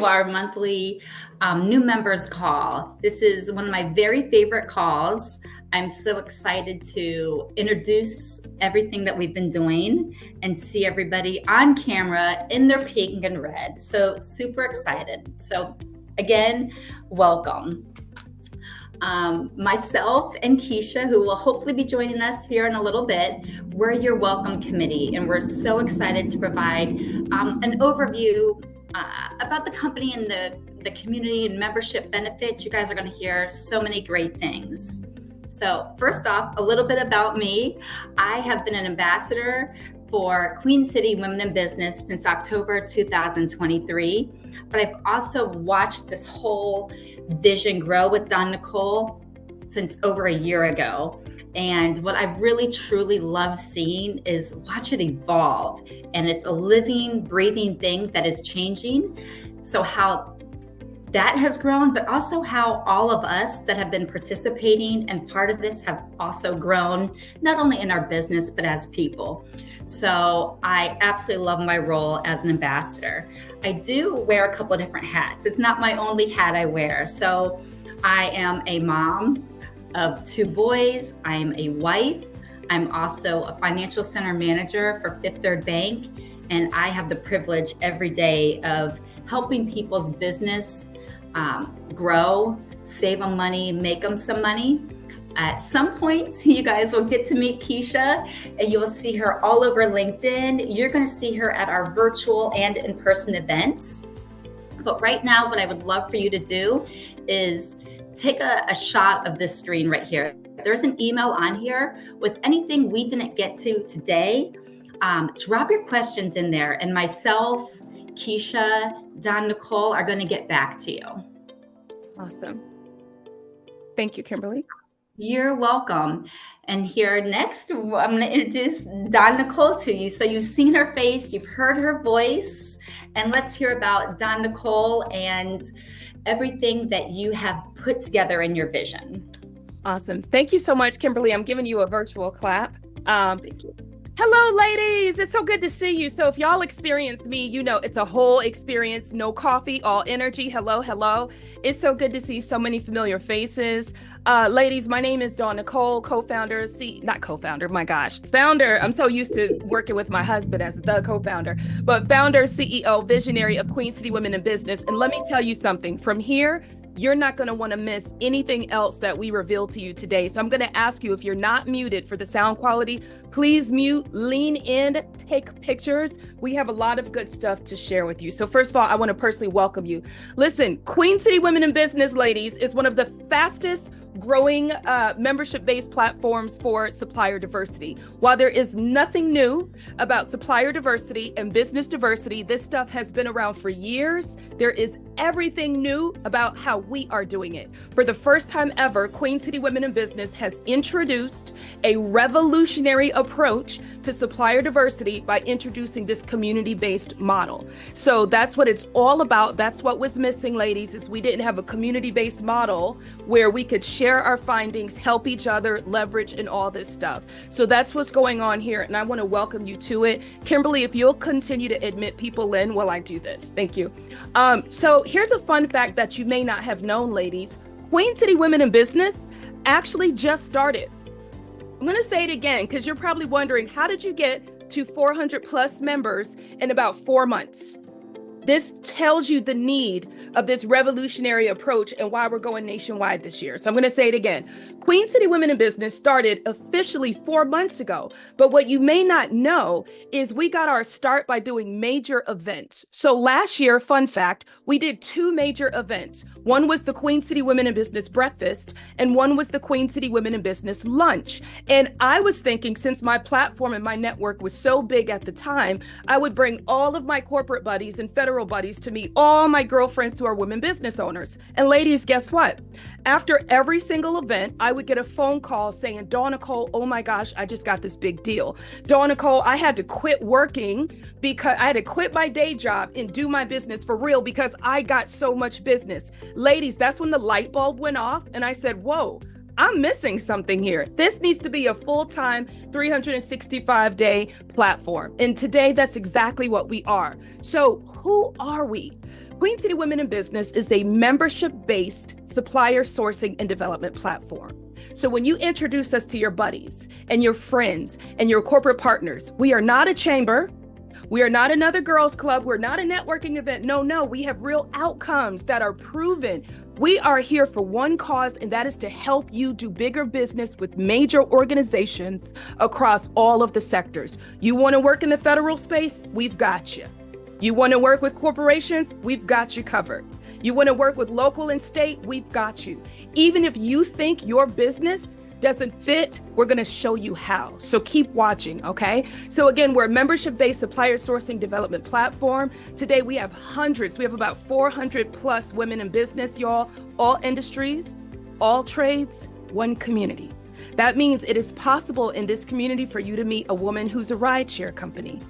Our monthly new members call. This is one of my very favorite calls. I'm so excited to introduce everything that we've been doing and see everybody on camera in their pink and red. So super excited. So again, welcome. Myself and Keisha, who will hopefully be joining us here in a little bit, we're your welcome committee, and we're so excited to provide an overview about the company and the community and membership benefits. You guys are going to hear so many great things. So first off, a little bit about me. I have been an ambassador for Queen City Women in Business since October 2023, but I've also watched this whole vision grow with Don Nicole since over a year ago. And what I've really truly loved seeing is watch it evolve. And it's a living, breathing thing that is changing. So how that has grown, but also how all of us that have been participating and part of this have also grown, not only in our business, but as people. So I absolutely love my role as an ambassador. I do wear a couple of different hats. It's not my only hat I wear. So I am a mom of 2 boys. I'm a wife. I'm also a financial center manager for Fifth Third Bank. And I have the privilege every day of helping people's business grow, save them money, make them some money. At some point, you guys will get to meet Keisha, and you'll see her all over LinkedIn. You're going to see her at our virtual and in-person events. But right now, what I would love for you to do is take a shot of this screen right here. There's an email on here with anything we didn't get to today. Drop your questions in there, and myself, Keisha, Don Nicole are going to get back to you. Awesome. Thank you, Kimberly. You're welcome. And here next, I'm going to introduce Don Nicole to you. So you've seen her face, you've heard her voice, and let's hear about Don Nicole and everything that you have put together in your vision. Awesome. Thank you so much, Kimberly. I'm giving you a virtual clap. Thank you. Hello, ladies. It's so good to see you. So if y'all experience me, you know it's a whole experience. No coffee, all energy. Hello, hello. It's so good to see so many familiar faces. Ladies, my name is Dawn Nicole, founder. I'm so used to working with my husband as the co-founder, but founder, CEO, visionary of Queen City Women in Business. And let me tell you something, from here, you're not going to want to miss anything else that we reveal to you today. So I'm going to ask you, if you're not muted for the sound quality, please mute, lean in, take pictures. We have a lot of good stuff to share with you. So first of all, I want to personally welcome you. Listen, Queen City Women in Business, ladies, is one of the fastest growing membership-based platforms for supplier diversity. While there is nothing new about supplier diversity and business diversity, this stuff has been around for years. There is everything new about how we are doing it. For the first time ever, Queen City Women in Business has introduced a revolutionary approach to supplier diversity by introducing this community-based model. So that's what it's all about. That's what was missing, ladies, is we didn't have a community-based model where we could share our findings, help each other, leverage, and all this stuff. So that's what's going on here, and I want to welcome you to it. Kimberly, if you'll continue to admit people in while I do this. Thank you. So here's a fun fact that you may not have known, ladies. Queen City Women in Business actually just started. I'm going to say it again because you're probably wondering, how did you get to 400 plus members in about 4 months? This tells you the need of this revolutionary approach and why we're going nationwide this year. So I'm going to say it again. Queen City Women in Business started officially 4 months ago. But what you may not know is we got our start by doing major events. So last year, fun fact, we did 2 major events. One was the Queen City Women in Business Breakfast, and one was the Queen City Women in Business Lunch. And I was thinking, since my platform and my network was so big at the time, I would bring all of my corporate buddies and federal buddies to meet all my girlfriends who are women business owners. And ladies, guess what? After every single event, I would get a phone call saying, Dawn Nicole, oh my gosh, I just got this big deal. Dawn Nicole, I had to quit working because I had to quit my day job and do my business for real because I got so much business. Ladies, that's when the light bulb went off and I said, whoa, I'm missing something here. This needs to be a full-time 365-day platform. And today, that's exactly what we are. So who are we? Queen City Women in Business is a membership-based supplier sourcing and development platform. So when you introduce us to your buddies and your friends and your corporate partners, we are not a chamber. We are not another girls club. We're not a networking event. No, we have real outcomes that are proven. We are here for one cause, and that is to help you do bigger business with major organizations across all of the sectors. You want to work in the federal space? We've got you. You want to work with corporations? We've got you covered. You want to work with local and state? We've got you. Even if you think your business doesn't fit, we're going to show you how. So keep watching, okay? So again, we're a membership-based supplier sourcing development platform. Today we have hundreds. We have about 400 plus women in business, y'all. All industries, all trades, one community. That means it is possible in this community for you to meet a woman who's a rideshare company,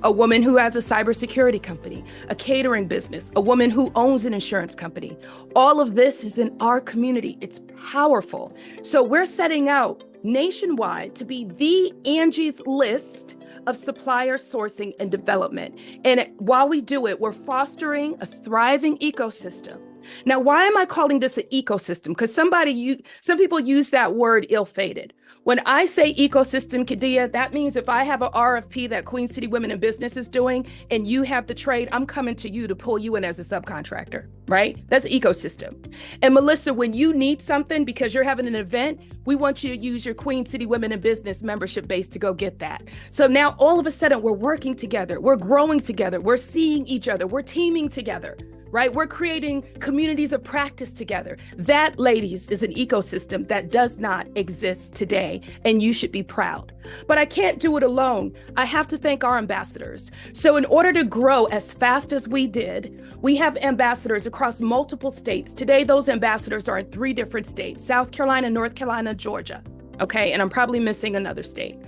a woman who has a cybersecurity company, a catering business, a woman who owns an insurance company. All of this is in our community. It's powerful. So we're setting out nationwide to be the Angie's List of supplier sourcing and development. And while we do it, we're fostering a thriving ecosystem. Now, why am I calling this an ecosystem? Because some people use that word ill-fated. When I say ecosystem, Kadia, that means if I have an RFP that Queen City Women in Business is doing and you have the trade, I'm coming to you to pull you in as a subcontractor, right? That's an ecosystem. And Melissa, when you need something because you're having an event, we want you to use your Queen City Women in Business membership base to go get that. So now all of a sudden we're working together, we're growing together, we're seeing each other, we're teaming together. Right? We're creating communities of practice together. That, ladies, is an ecosystem that does not exist today, and you should be proud. But I can't do it alone. I have to thank our ambassadors. So in order to grow as fast as we did, we have ambassadors across multiple states. Today, those ambassadors are in 3 different states: South Carolina, North Carolina, Georgia. Okay, and I'm probably missing another state.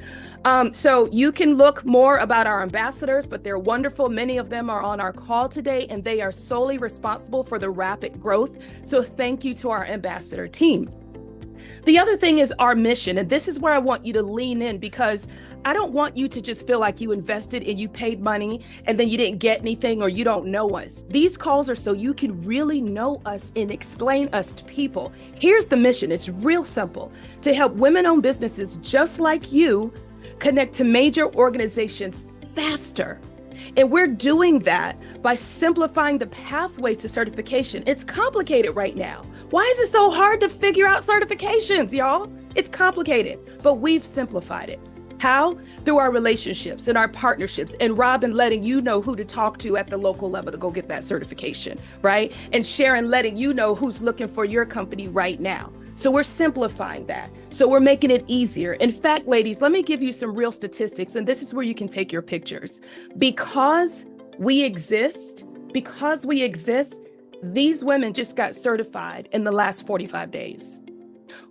So you can look more about our ambassadors, but they're wonderful. Many of them are on our call today, and they are solely responsible for the rapid growth. So thank you to our ambassador team. The other thing is our mission, and this is where I want you to lean in, because I don't want you to just feel like you invested and you paid money and then you didn't get anything or you don't know us. These calls are so you can really know us and explain us to people. Here's the mission. It's real simple: to help women-owned businesses just like you connect to major organizations faster. And we're doing that by simplifying the pathway to certification. It's complicated right now. Why is it so hard to figure out certifications, y'all? It's complicated, but we've simplified it. How? Through our relationships and our partnerships, and Robin letting you know who to talk to at the local level to go get that certification, right? And Sharon letting you know who's looking for your company right now. So we're simplifying that. So we're making it easier. In fact, ladies, let me give you some real statistics, and this is where you can take your pictures. Because we exist, these women just got certified in the last 45 days.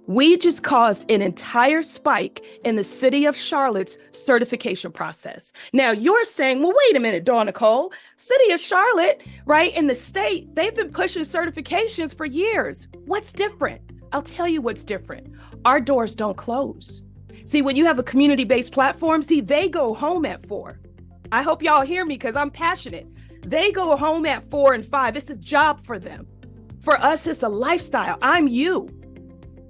We just caused an entire spike in the city of Charlotte's certification process. Now you're saying, well, wait a minute, Dawn Nicole, city of Charlotte, right? In the state, they've been pushing certifications for years. What's different? I'll tell you what's different. Our doors don't close. See, when you have a community-based platform, they go home at 4. I hope y'all hear me because I'm passionate. They go home at 4 and 5. It's a job for them. For us, it's a lifestyle. I'm you.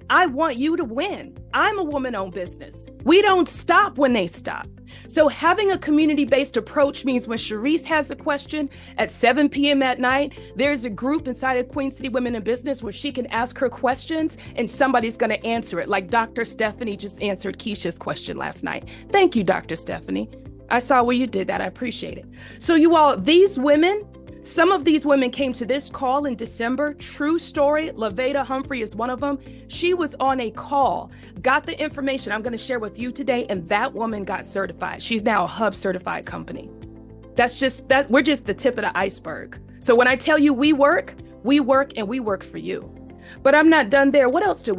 I want you to win. I'm a woman-owned business. We don't stop when they stop. So having a community-based approach means when Sharice has a question at 7 p.m. at night, there's a group inside of Queen City Women in Business where she can ask her questions and somebody's going to answer it, like Dr. Stephanie just answered Keisha's question last night. Thank you, Dr. Stephanie. I saw where you did that. I appreciate it. So you all, these women, some of these women came to this call in December. True story. Laveda Humphrey is one of them. She was on a call, got the information I'm going to share with you today, and that woman got certified. She's now a Hub certified company. That's just that. We're just the tip of the iceberg. So when I tell you we work and we work for you. But I'm not done there. What else do?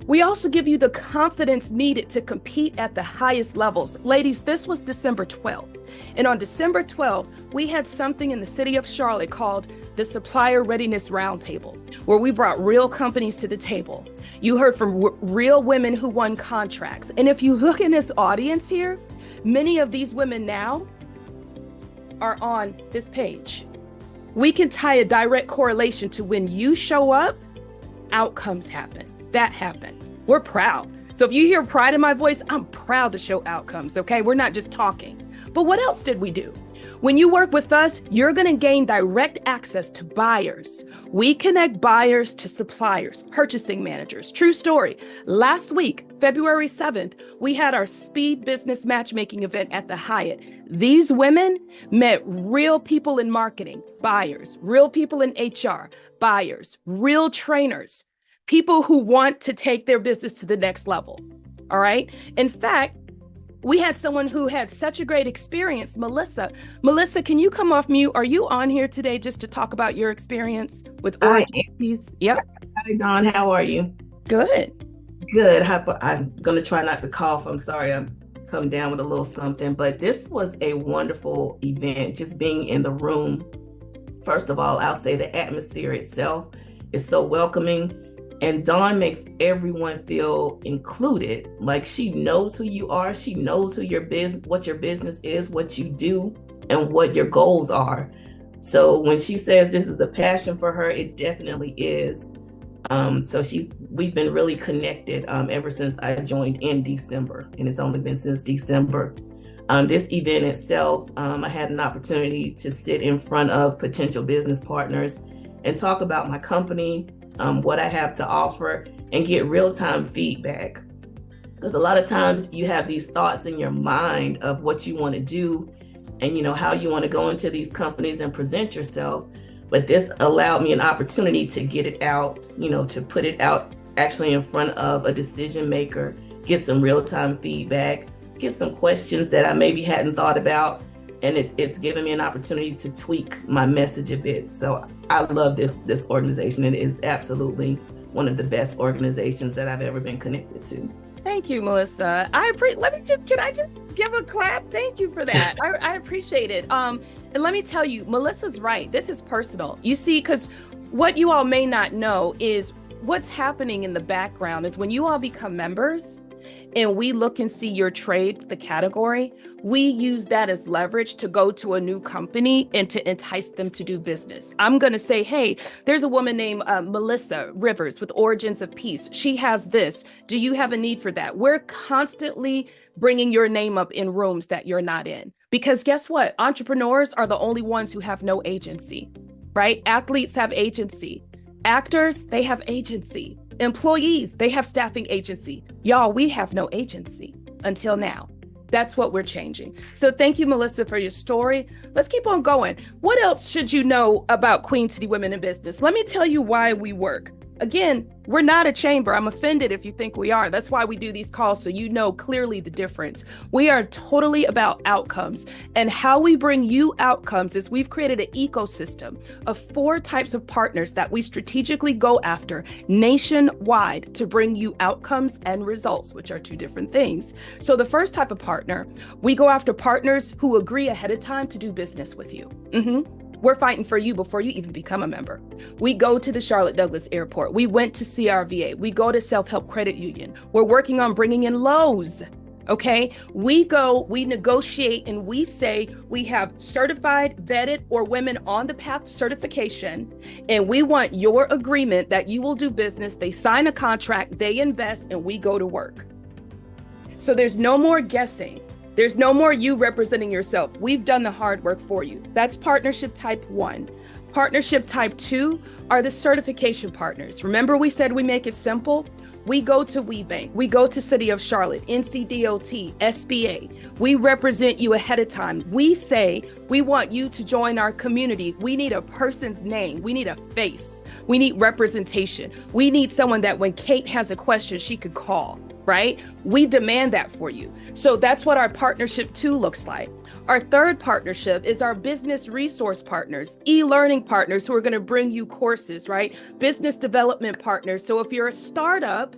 We also give you the confidence needed to compete at the highest levels. Ladies, this was December 12th. And on December 12th, we had something in the city of Charlotte called the Supplier Readiness Roundtable, where we brought real companies to the table. You heard from real women who won contracts. And if you look in this audience here, many of these women now are on this page. We can tie a direct correlation to when you show up, outcomes happen. That happened. We're proud. So if you hear pride in my voice, I'm proud to show outcomes, okay? We're not just talking. But what else did we do? When you work with us, you're going to gain direct access to buyers. We connect buyers to suppliers, purchasing managers. True story. Last week, February 7th, we had our speed business matchmaking event at the Hyatt. These women met real people in marketing, buyers, real people in HR, buyers, real trainers, people who want to take their business to the next level. All right. In fact, we had someone who had such a great experience, Melissa. Melissa, can you come off mute? Are you on here today just to talk about your experience with Origins? Yep. Hi, Dawn. How are you? Good. Good. I'm going to try not to cough. I'm sorry. I'm coming down with a little something, but this was a wonderful event. Just being in the room. First of all, I'll say the atmosphere itself is so welcoming. And Dawn makes everyone feel included. Like she knows who you are. She knows who what your business is, what you do, and what your goals are. So when she says this is a passion for her, it definitely is. So we've been really connected ever since I joined in December, and it's only been since December. This event itself, I had an opportunity to sit in front of potential business partners and talk about my company, what I have to offer, and get real-time feedback. Because a lot of times you have these thoughts in your mind of what you want to do and how you want to go into these companies and present yourself. But this allowed me an opportunity to get it out, to put it out actually in front of a decision maker, get some real-time feedback, get some questions that I maybe hadn't thought about. And it's given me an opportunity to tweak my message a bit. So I love this organization. It is absolutely one of the best organizations that I've ever been connected to. Thank you, Melissa. Can I just give a clap? Thank you for that. I appreciate it. And let me tell you, Melissa's right. This is personal. You see, because what you all may not know is what's happening in the background is when you all become members, and we look and see your trade, the category, we use that as leverage to go to a new company and to entice them to do business. I'm going to say, hey, there's a woman named Melissa Rivers with Origins of Peace. She has this. Do you have a need for that? We're constantly bringing your name up in rooms that you're not in. Because guess what? Entrepreneurs are the only ones who have no agency, right? Athletes have agency. Actors, they have agency. Employees, they have staffing agency. Y'all, we have no agency until now. That's what we're changing. So thank you, Melissa, for your story. Let's keep on going. What else should you know about Queen City Women in Business? Let me tell you why we work. Again, we're not a chamber. I'm offended if you think we are. That's why we do these calls, so you know clearly the difference. We are totally about outcomes. And how we bring you outcomes is we've created an ecosystem of 4 types of partners that we strategically go after nationwide to bring you outcomes and results, which are 2 different things. So the first type of partner, we go after partners who agree ahead of time to do business with you. We're fighting for you before you even become a member. We go to the Charlotte Douglas Airport. We went to CRVA. We go to Self-Help Credit Union. We're working on bringing in Lowe's. Okay, we negotiate, and we say we have certified, vetted, or women on the path to certification. And we want your agreement that you will do business. They sign a contract, they invest, and we go to work. So there's no more guessing. There's no more you representing yourself. We've done the hard work for you. That's partnership type 1. Partnership type 2 are the certification partners. Remember we said we make it simple? We go to WeBank, we go to City of Charlotte, NCDOT, SBA. We represent you ahead of time. We say we want you to join our community. We need a person's name. We need a face. We need representation. We need someone that when Kate has a question, she could call. Right? We demand that for you. So that's what our partnership 2 looks like. Our third partnership is our business resource partners, e-learning partners who are going to bring you courses, right? Business development partners. So if you're a startup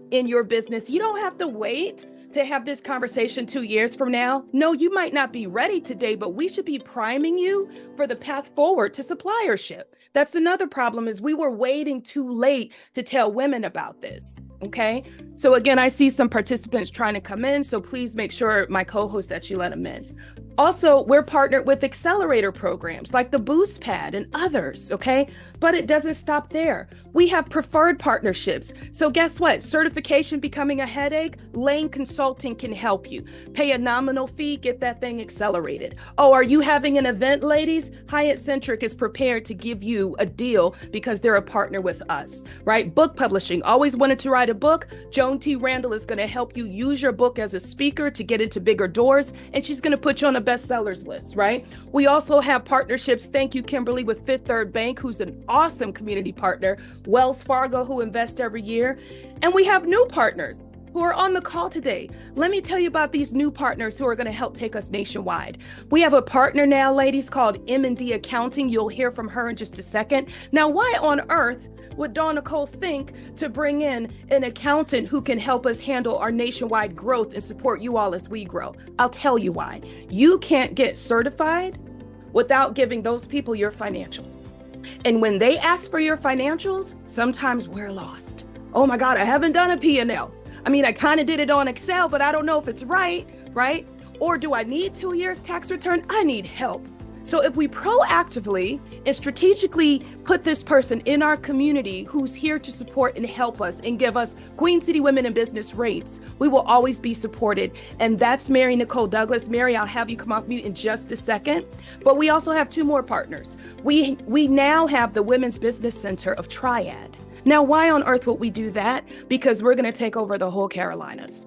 in your business, you don't have to wait to have this conversation 2 years from now. No, you might not be ready today, but we should be priming you for the path forward to suppliership. That's another problem, is we were waiting too late to tell women about this. Okay. So again, I see some participants trying to come in, so please make sure, my co-host, that you let them in. Also, we're partnered with accelerator programs like the Boost Pad and others, okay? But it doesn't stop there. We have preferred partnerships. So guess what? Certification becoming a headache? Lane Consulting can help you. Pay a nominal fee, get that thing accelerated. Oh, are you having an event, ladies? Hyatt Centric is prepared to give you a deal because they're a partner with us, right? Book publishing. Always wanted to write a book? Joan T. Randall is going to help you use your book as a speaker to get into bigger doors, and she's going to put you on a bestsellers list, right? We also have partnerships, thank you, Kimberly, with Fifth Third Bank, who's an awesome community partner, Wells Fargo, who invest every year, and we have new partners who are on the call today. Let me tell you about these new partners who are going to help take us nationwide. We have a partner now, ladies, called M&D Accounting. You'll hear from her in just a second. Now, why on earth would Dawn Nicole think to bring in an accountant who can help us handle our nationwide growth and support you all as we grow? I'll tell you why. You can't get certified without giving those people your financials. And when they ask for your financials, sometimes we're lost. Oh my God, I haven't done a P&L. I mean, I kind of did it on Excel, but I don't know if it's right? Or do I need 2 years tax return? I need help. So if we proactively and strategically put this person in our community who's here to support and help us and give us Queen City Women in Business rates, we will always be supported. And that's Mary Nicole Douglas. Mary, I'll have you come off mute in just a second. But we also have 2 more partners. We now have the Women's Business Center of Triad. Now, why on earth would we do that? Because we're going to take over the whole Carolinas.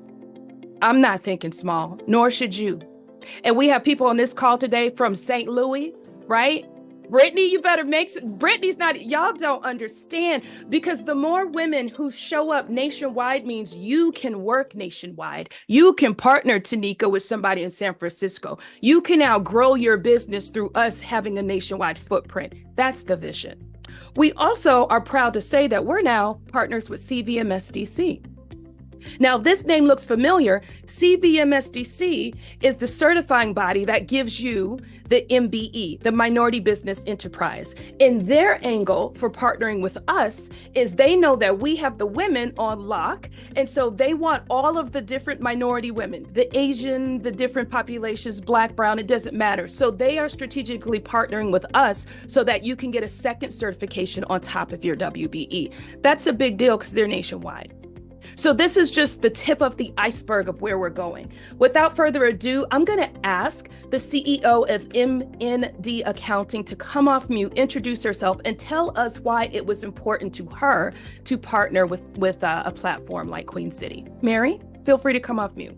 I'm not thinking small, nor should you. And we have people on this call today from St. Louis, right? Brittany, you better Brittany's not, y'all don't understand, because the more women who show up nationwide means you can work nationwide. You can partner, Tanika, with somebody in San Francisco. You can now grow your business through us having a nationwide footprint. That's the vision. We also are proud to say that we're now partners with CVMSDC. Now, if this name looks familiar, CVMSDC is the certifying body that gives you the MBE, the Minority Business Enterprise. And their angle for partnering with us is they know that we have the women on lock. And so they want all of the different minority women, the Asian, the different populations, Black, brown, it doesn't matter. So they are strategically partnering with us so that you can get a second certification on top of your WBE. That's a big deal because they're nationwide. So this is just the tip of the iceberg of where we're going. Without further ado, I'm going to ask the CEO of M&D Accounting to come off mute, introduce herself, and tell us why it was important to her to partner with a platform like Queen City. Mary, feel free to come off mute.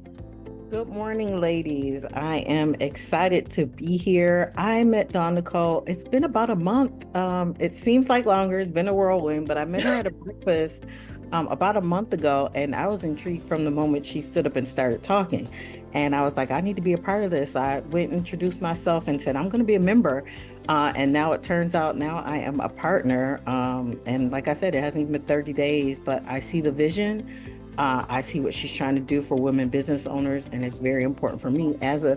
Good morning, ladies. I am excited to be here. I met Dawn Nicole. It's been about a month. It seems like longer. It's been a whirlwind, but I met her at a breakfast about a month ago, and I was intrigued from the moment she stood up and started talking. And I was like, I need to be a part of this. I went and introduced myself and said, I'm going to be a member. And now it turns out now I am a partner. And like I said, it hasn't even been 30 days, but I see the vision. I see what she's trying to do for women business owners. And it's very important for me as a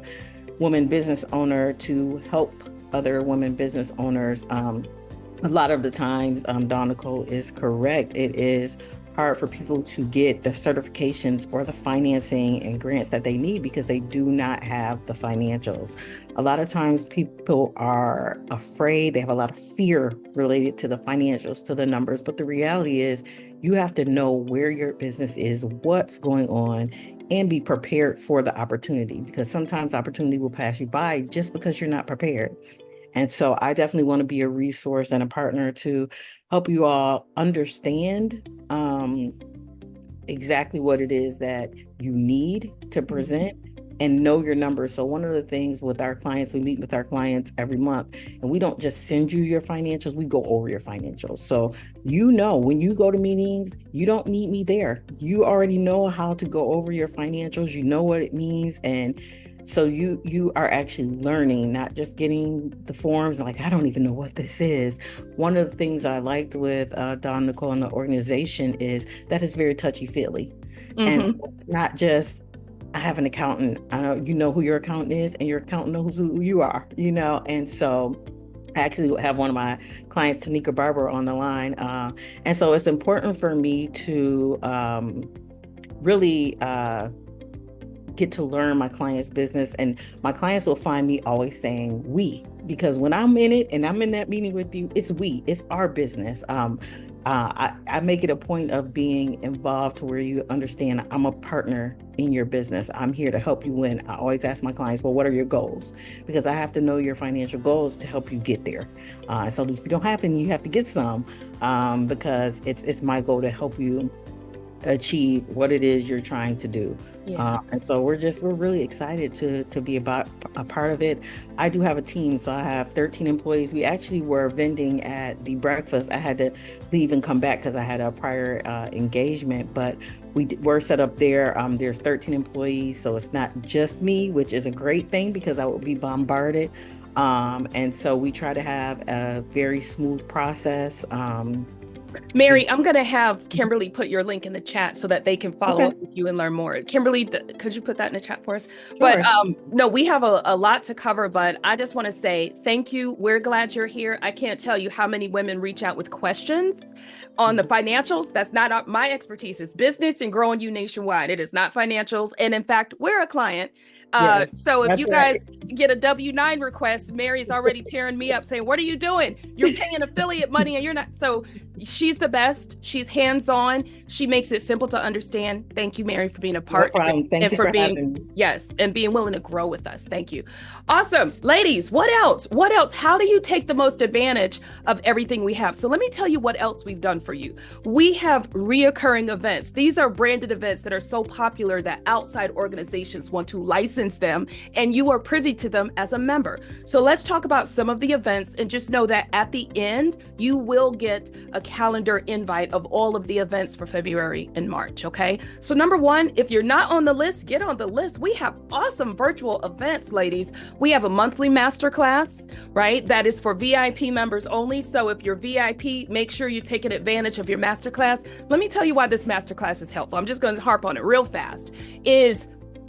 woman business owner to help other women business owners. A lot of the times, Dawn Nicole is correct. It is hard for people to get the certifications or the financing and grants that they need because they do not have the financials. A lot of times people are afraid, they have a lot of fear related to the financials, to the numbers, but the reality is you have to know where your business is, what's going on, and be prepared for the opportunity, because sometimes opportunity will pass you by just because you're not prepared. And so I definitely want to be a resource and a partner to help you all understand exactly what it is that you need to present and know your numbers. So one of the things with our clients, we meet with our clients every month, and we don't just send you your financials, we go over your financials. So you know, when you go to meetings, you don't need me there. You already know how to go over your financials, you know what it means. And so you are actually learning, not just getting the forms like, I don't even know what this is. One of the things I liked with Dawn Nicole and the organization is that it's very touchy-feely. Mm-hmm. And so it's not just, I have an accountant, I know you know who your accountant is, and your accountant knows who you are, you know. And so I actually have one of my clients, Tanika Barber, on the line. And so it's important for me to really get to learn my client's business, and my clients will find me always saying we, because when I'm in it and I'm in that meeting with you, it's our business. I make it a point of being involved to where you understand I'm a partner in your business. I'm here to help you win. I always ask my clients, well, what are your goals? Because I have to know your financial goals to help you get there. So if you don't have any, you have to get some, because it's my goal to help you achieve what it is you're trying to do. Yeah. And so we're really excited to be a part of it. I do have a team, so I have 13 employees. We actually were vending at the breakfast. I had to leave and come back because I had a prior engagement, but we're set up there. There's 13 employees, so it's not just me, which is a great thing because I would be bombarded. And so we try to have a very smooth process. Mary, I'm going to have Kimberly put your link in the chat so that they can follow Okay. up with you and learn more. Kimberly, could you put that in the chat for us? Sure. But no, we have a lot to cover, but I just want to say thank you. We're glad you're here. I can't tell you how many women reach out with questions on the financials. That's not my expertise. It's business and growing you nationwide. It is not financials. And in fact, we're a client. Yes, So if that's you right. guys get a W-9 request, Mary's already tearing me up saying, what are you doing? You're paying affiliate money and you're not. So she's the best. She's hands-on. She makes it simple to understand. Thank you, Mary, for being a part. No problem. Thank and you for for being, having me. yes, and being willing to grow with us. Thank you. Awesome. Ladies, what else? What else? How do you take the most advantage of everything we have? So let me tell you what else we've done for you. We have reoccurring events. These are branded events that are so popular that outside organizations want to license them, and you are privy to them as a member. So let's talk about some of the events, and just know that at the end, you will get a calendar invite of all of the events for February and March, okay? So number one, if you're not on the list, get on the list. We have awesome virtual events, ladies. We have a monthly masterclass, right? That is for VIP members only. So if you're VIP, make sure you're taking advantage of your masterclass. Let me tell you why this masterclass is helpful. I'm just going to harp on it real fast.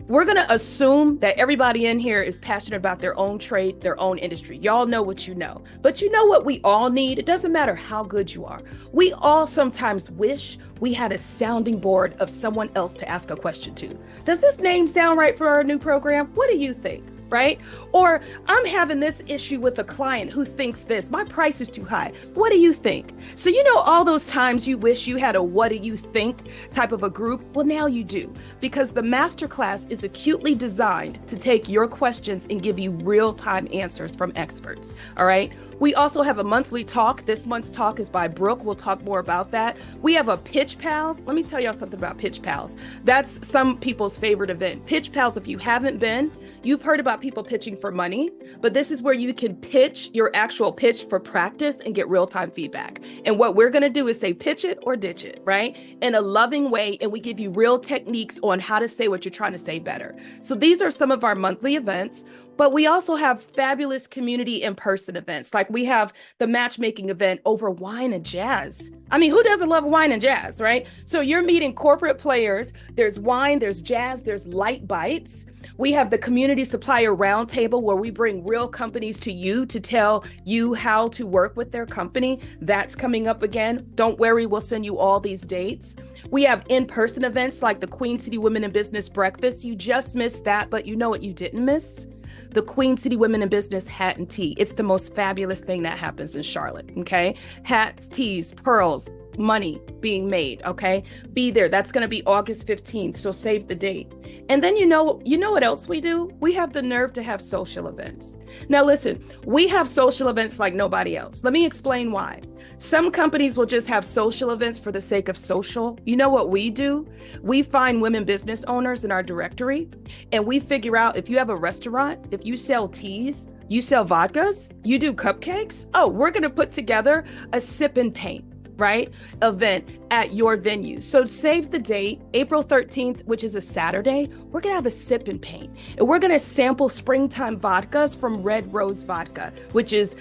We're going to assume that everybody in here is passionate about their own trade, their own industry. Y'all know what you know. But you know what we all need? It doesn't matter how good you are. We all sometimes wish we had a sounding board of someone else to ask a question to. Does this name sound right for our new program? What do you think? Right? Or I'm having this issue with a client who thinks this, my price is too high. What do you think? So, you know, all those times you wish you had a what do you think type of a group? Well, now you do, because the masterclass is acutely designed to take your questions and give you real-time answers from experts. All right. We also have a monthly talk. This month's talk is by Brooke. We'll talk more about that. We have a Pitch Pals. Let me tell y'all something about Pitch Pals. That's some people's favorite event. Pitch Pals, if you haven't been, you've heard about people pitching for money, but this is where you can pitch your actual pitch for practice and get real-time feedback. And what we're going to do is say pitch it or ditch it, right? In a loving way, and we give you real techniques on how to say what you're trying to say better. So these are some of our monthly events. But we also have fabulous community in-person events. Like we have the matchmaking event over wine and jazz. I mean, who doesn't love wine and jazz, right? So you're meeting corporate players. There's wine, there's jazz, there's light bites. We have the community supplier roundtable where we bring real companies to you to tell you how to work with their company. That's coming up again. Don't worry, we'll send you all these dates. We have in-person events like the Queen City Women in Business Breakfast. You just missed that, but you know what you didn't miss? The Queen City Women in Business hat and tea. It's the most fabulous thing that happens in Charlotte, okay? Hats, teas, pearls, money being made, okay? Be there. That's going to be August 15th, so save the date. And then you know what else we do? We have the nerve to have social events. Now listen, we have social events like nobody else. Let me explain why. Some companies will just have social events for the sake of social. You know what we do? We find women business owners in our directory, and we figure out if you have a restaurant, if you sell teas, you sell vodkas, you do cupcakes. Oh, we're going to put together a sip and paint, right, event at your venue. So save the date, April 13th, which is a Saturday. We're going to have a sip and paint, and we're going to sample springtime vodkas from Red Rose Vodka, which is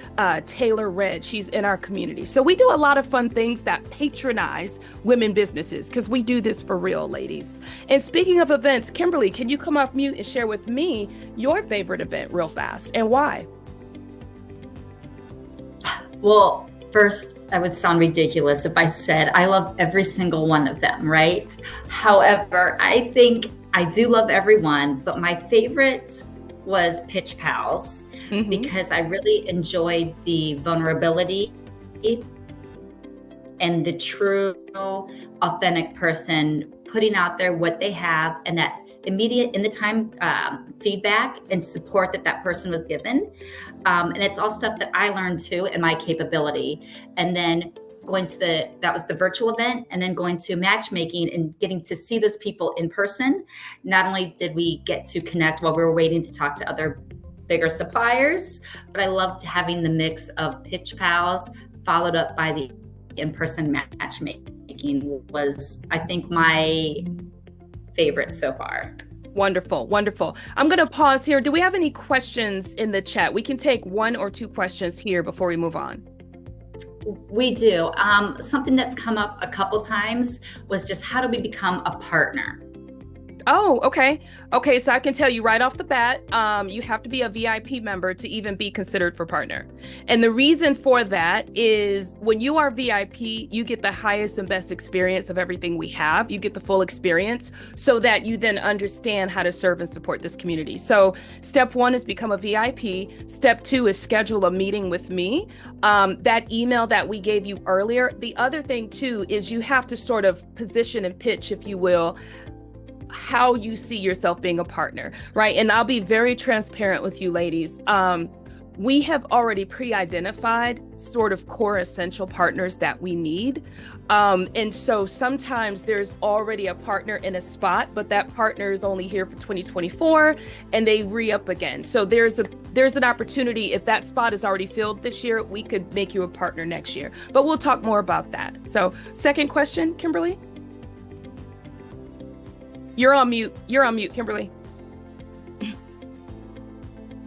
Taylor Red. She's in our community. So we do a lot of fun things that patronize women businesses, because we do this for real, ladies. And speaking of events, Kimberly, can you come off mute and share with me your favorite event real fast and why? Well, first, I would sound ridiculous if I said I love every single one of them, right? However, I think I do love everyone, but my favorite was Pitch Pals Mhm. because I really enjoyed the vulnerability and the true, authentic person putting out there what they have and that immediate in the time feedback and support that that person was given. And it's all stuff that I learned too in my capability. And then going to that was the virtual event, and then going to matchmaking and getting to see those people in person. Not only did we get to connect while we were waiting to talk to other bigger suppliers, but I loved having the mix of Pitch Pals followed up by the in-person matchmaking was, I think, my favorite so far. Wonderful, wonderful. I'm going to pause here. Do we have any questions in the chat? We can take 1 or 2 questions here before we move on. We do. Something that's come up a couple times was just how do we become a partner? Oh, okay. Okay, so I can tell you right off the bat, you have to be a VIP member to even be considered for partner. And the reason for that is when you are VIP, you get the highest and best experience of everything we have. You get the full experience so that you then understand how to serve and support this community. So step 1 is become a VIP. Step 2 is schedule a meeting with me. That email that we gave you earlier. The other thing too is you have to sort of position and pitch, if you will, how you see yourself being a partner, right? And I'll be very transparent with you ladies. We have already pre-identified sort of core essential partners that we need. And so sometimes there's already a partner in a spot, but that partner is only here for 2024 and they re-up again. So there's an opportunity, if that spot is already filled this year, we could make you a partner next year, but we'll talk more about that. So second question, Kimberly? You're on mute, Kimberly.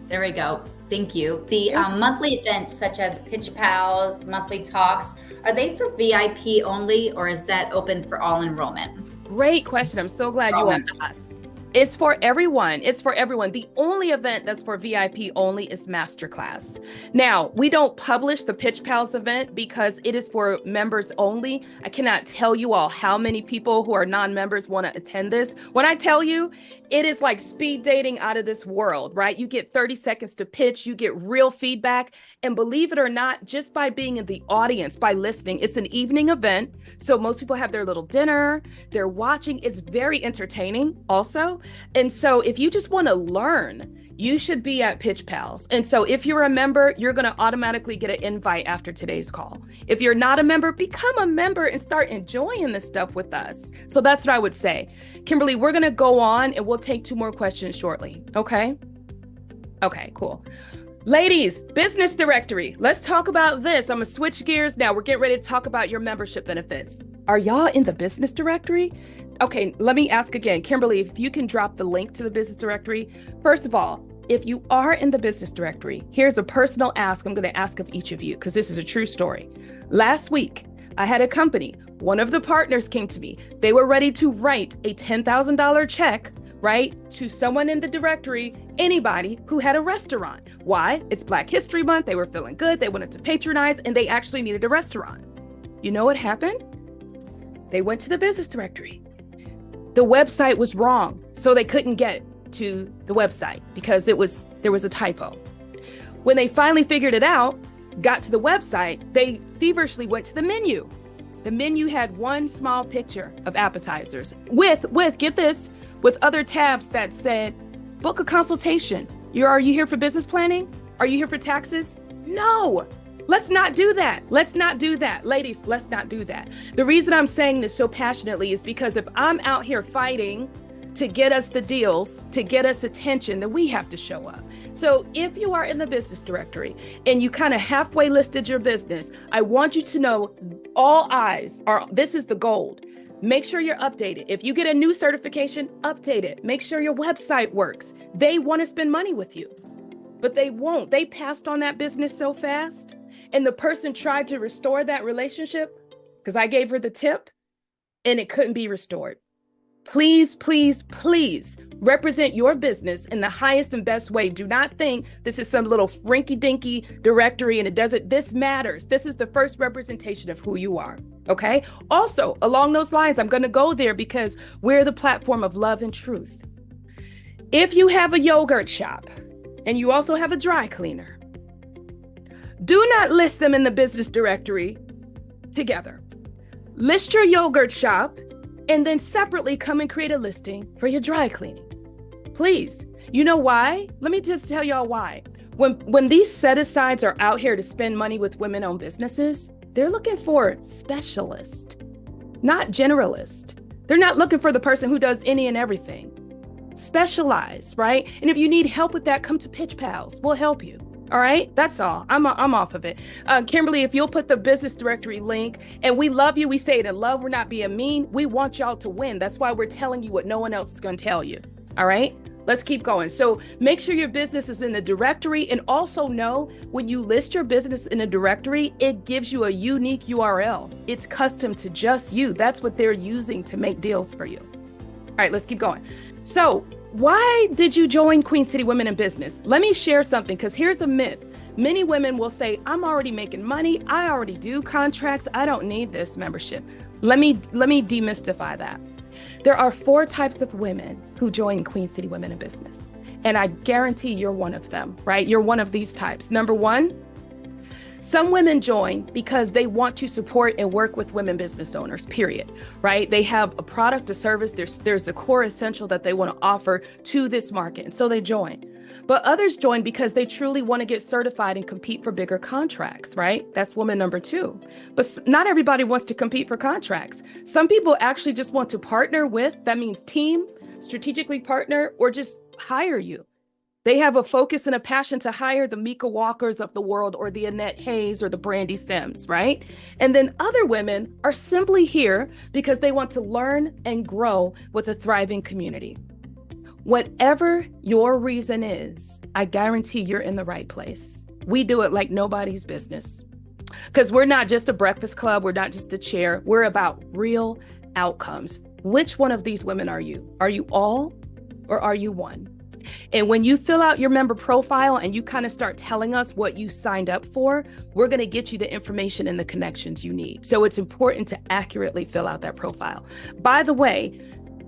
There we go. Thank you. The monthly events such as Pitch Pals, monthly talks, are they for VIP only or is that open for all enrollment? Great question. I'm so glad you asked. It's for everyone. It's for everyone. The only event that's for VIP only is Masterclass. Now, we don't publish the Pitch Pals event because it is for members only. I cannot tell you all how many people who are non-members want to attend this. When I tell you, it is like speed dating out of this world, right? You get 30 seconds to pitch, you get real feedback. And believe it or not, just by being in the audience, by listening, it's an evening event. So most people have their little dinner, they're watching. It's very entertaining also. And so if you just want to learn, you should be at Pitch Pals. And so if you're a member, you're going to automatically get an invite after today's call. If you're not a member, become a member and start enjoying this stuff with us. So that's what I would say. Kimberly, we're going to go on and we'll take 2 more questions shortly. Okay? Okay, cool. Ladies, business directory. Let's talk about this. I'm going to switch gears now. We're getting ready to talk about your membership benefits. Are y'all in the business directory? Okay, let me ask again. Kimberly, if you can drop the link to the business directory. First of all, if you are in the business directory, here's a personal ask I'm going to ask of each of you because this is a true story. Last week, I had a company. One of the partners came to me. They were ready to write a $10,000 check, right, to someone in the directory, anybody who had a restaurant. Why? It's Black History Month. They were feeling good. They wanted to patronize and they actually needed a restaurant. You know what happened? They went to the business directory. The website was wrong, so they couldn't get to the website because there was a typo. When they finally figured it out, got to the website, they feverishly went to the menu. The menu had one small picture of appetizers with get this, with other tabs that said, book a consultation. Are you here for business planning? Are you here for taxes? No. Let's not do that. Let's not do that. Ladies, let's not do that. The reason I'm saying this so passionately is because if I'm out here fighting to get us the deals, to get us attention, then we have to show up. So if you are in the business directory and you kind of halfway listed your business, I want you to know all eyes are, this is the gold. Make sure you're updated. If you get a new certification, update it. Make sure your website works. They want to spend money with you, but they won't. They passed on that business so fast. And the person tried to restore that relationship because I gave her the tip and it couldn't be restored. Please, please, please represent your business in the highest and best way. Do not think this is some little rinky-dinky directory and it doesn't. This matters. This is the first representation of who you are. Okay. Also, along those lines, I'm going to go there because we're the platform of love and truth. If you have a yogurt shop and you also have a dry cleaner, do not list them in the business directory together. List your yogurt shop and then separately come and create a listing for your dry cleaning. Please. You know why? Let me just tell y'all why. When these set-asides are out here to spend money with women-owned businesses, they're looking for specialists, not generalists. They're not looking for the person who does any and everything. Specialized, right? And if you need help with that, come to Pitch Pals. We'll help you. All right, that's all. I'm off of it. Kimberly, if you'll put the business directory link, and we love you. We say it in love. We're not being mean. We want y'all to win. That's why we're telling you what no one else is going to tell you. All right, let's keep going. So make sure your business is in the directory, and also know when you list your business in a directory, it gives you a unique URL. It's custom to just you. That's what they're using to make deals for you. All right, let's keep going. So why did you join Queen City Women in Business? Let me share something, because here's a myth. Many women will say, I'm already making money. I already do contracts. I don't need this membership. Let me demystify that. There are 4 types of women who join Queen City Women in Business. And I guarantee you're one of them, right? You're one of these types. Number 1, some women join because they want to support and work with women business owners, period, right? They have a product, a service, there's a core essential that they want to offer to this market. And so they join. But others join because they truly want to get certified and compete for bigger contracts, right? That's woman number 2. But not everybody wants to compete for contracts. Some people actually just want to partner with, that means team, strategically partner, or just hire you. They have a focus and a passion to hire the Mika Walkers of the world, or the Annette Hayes, or the Brandy Sims, right? And then other women are simply here because they want to learn and grow with a thriving community. Whatever your reason is, I guarantee you're in the right place. We do it like nobody's business, because we're not just a breakfast club. We're not just a chair. We're about real outcomes. Which one of these women are you? Are you all, or are you one? And when you fill out your member profile and you kind of start telling us what you signed up for, we're going to get you the information and the connections you need. So it's important to accurately fill out that profile. By the way,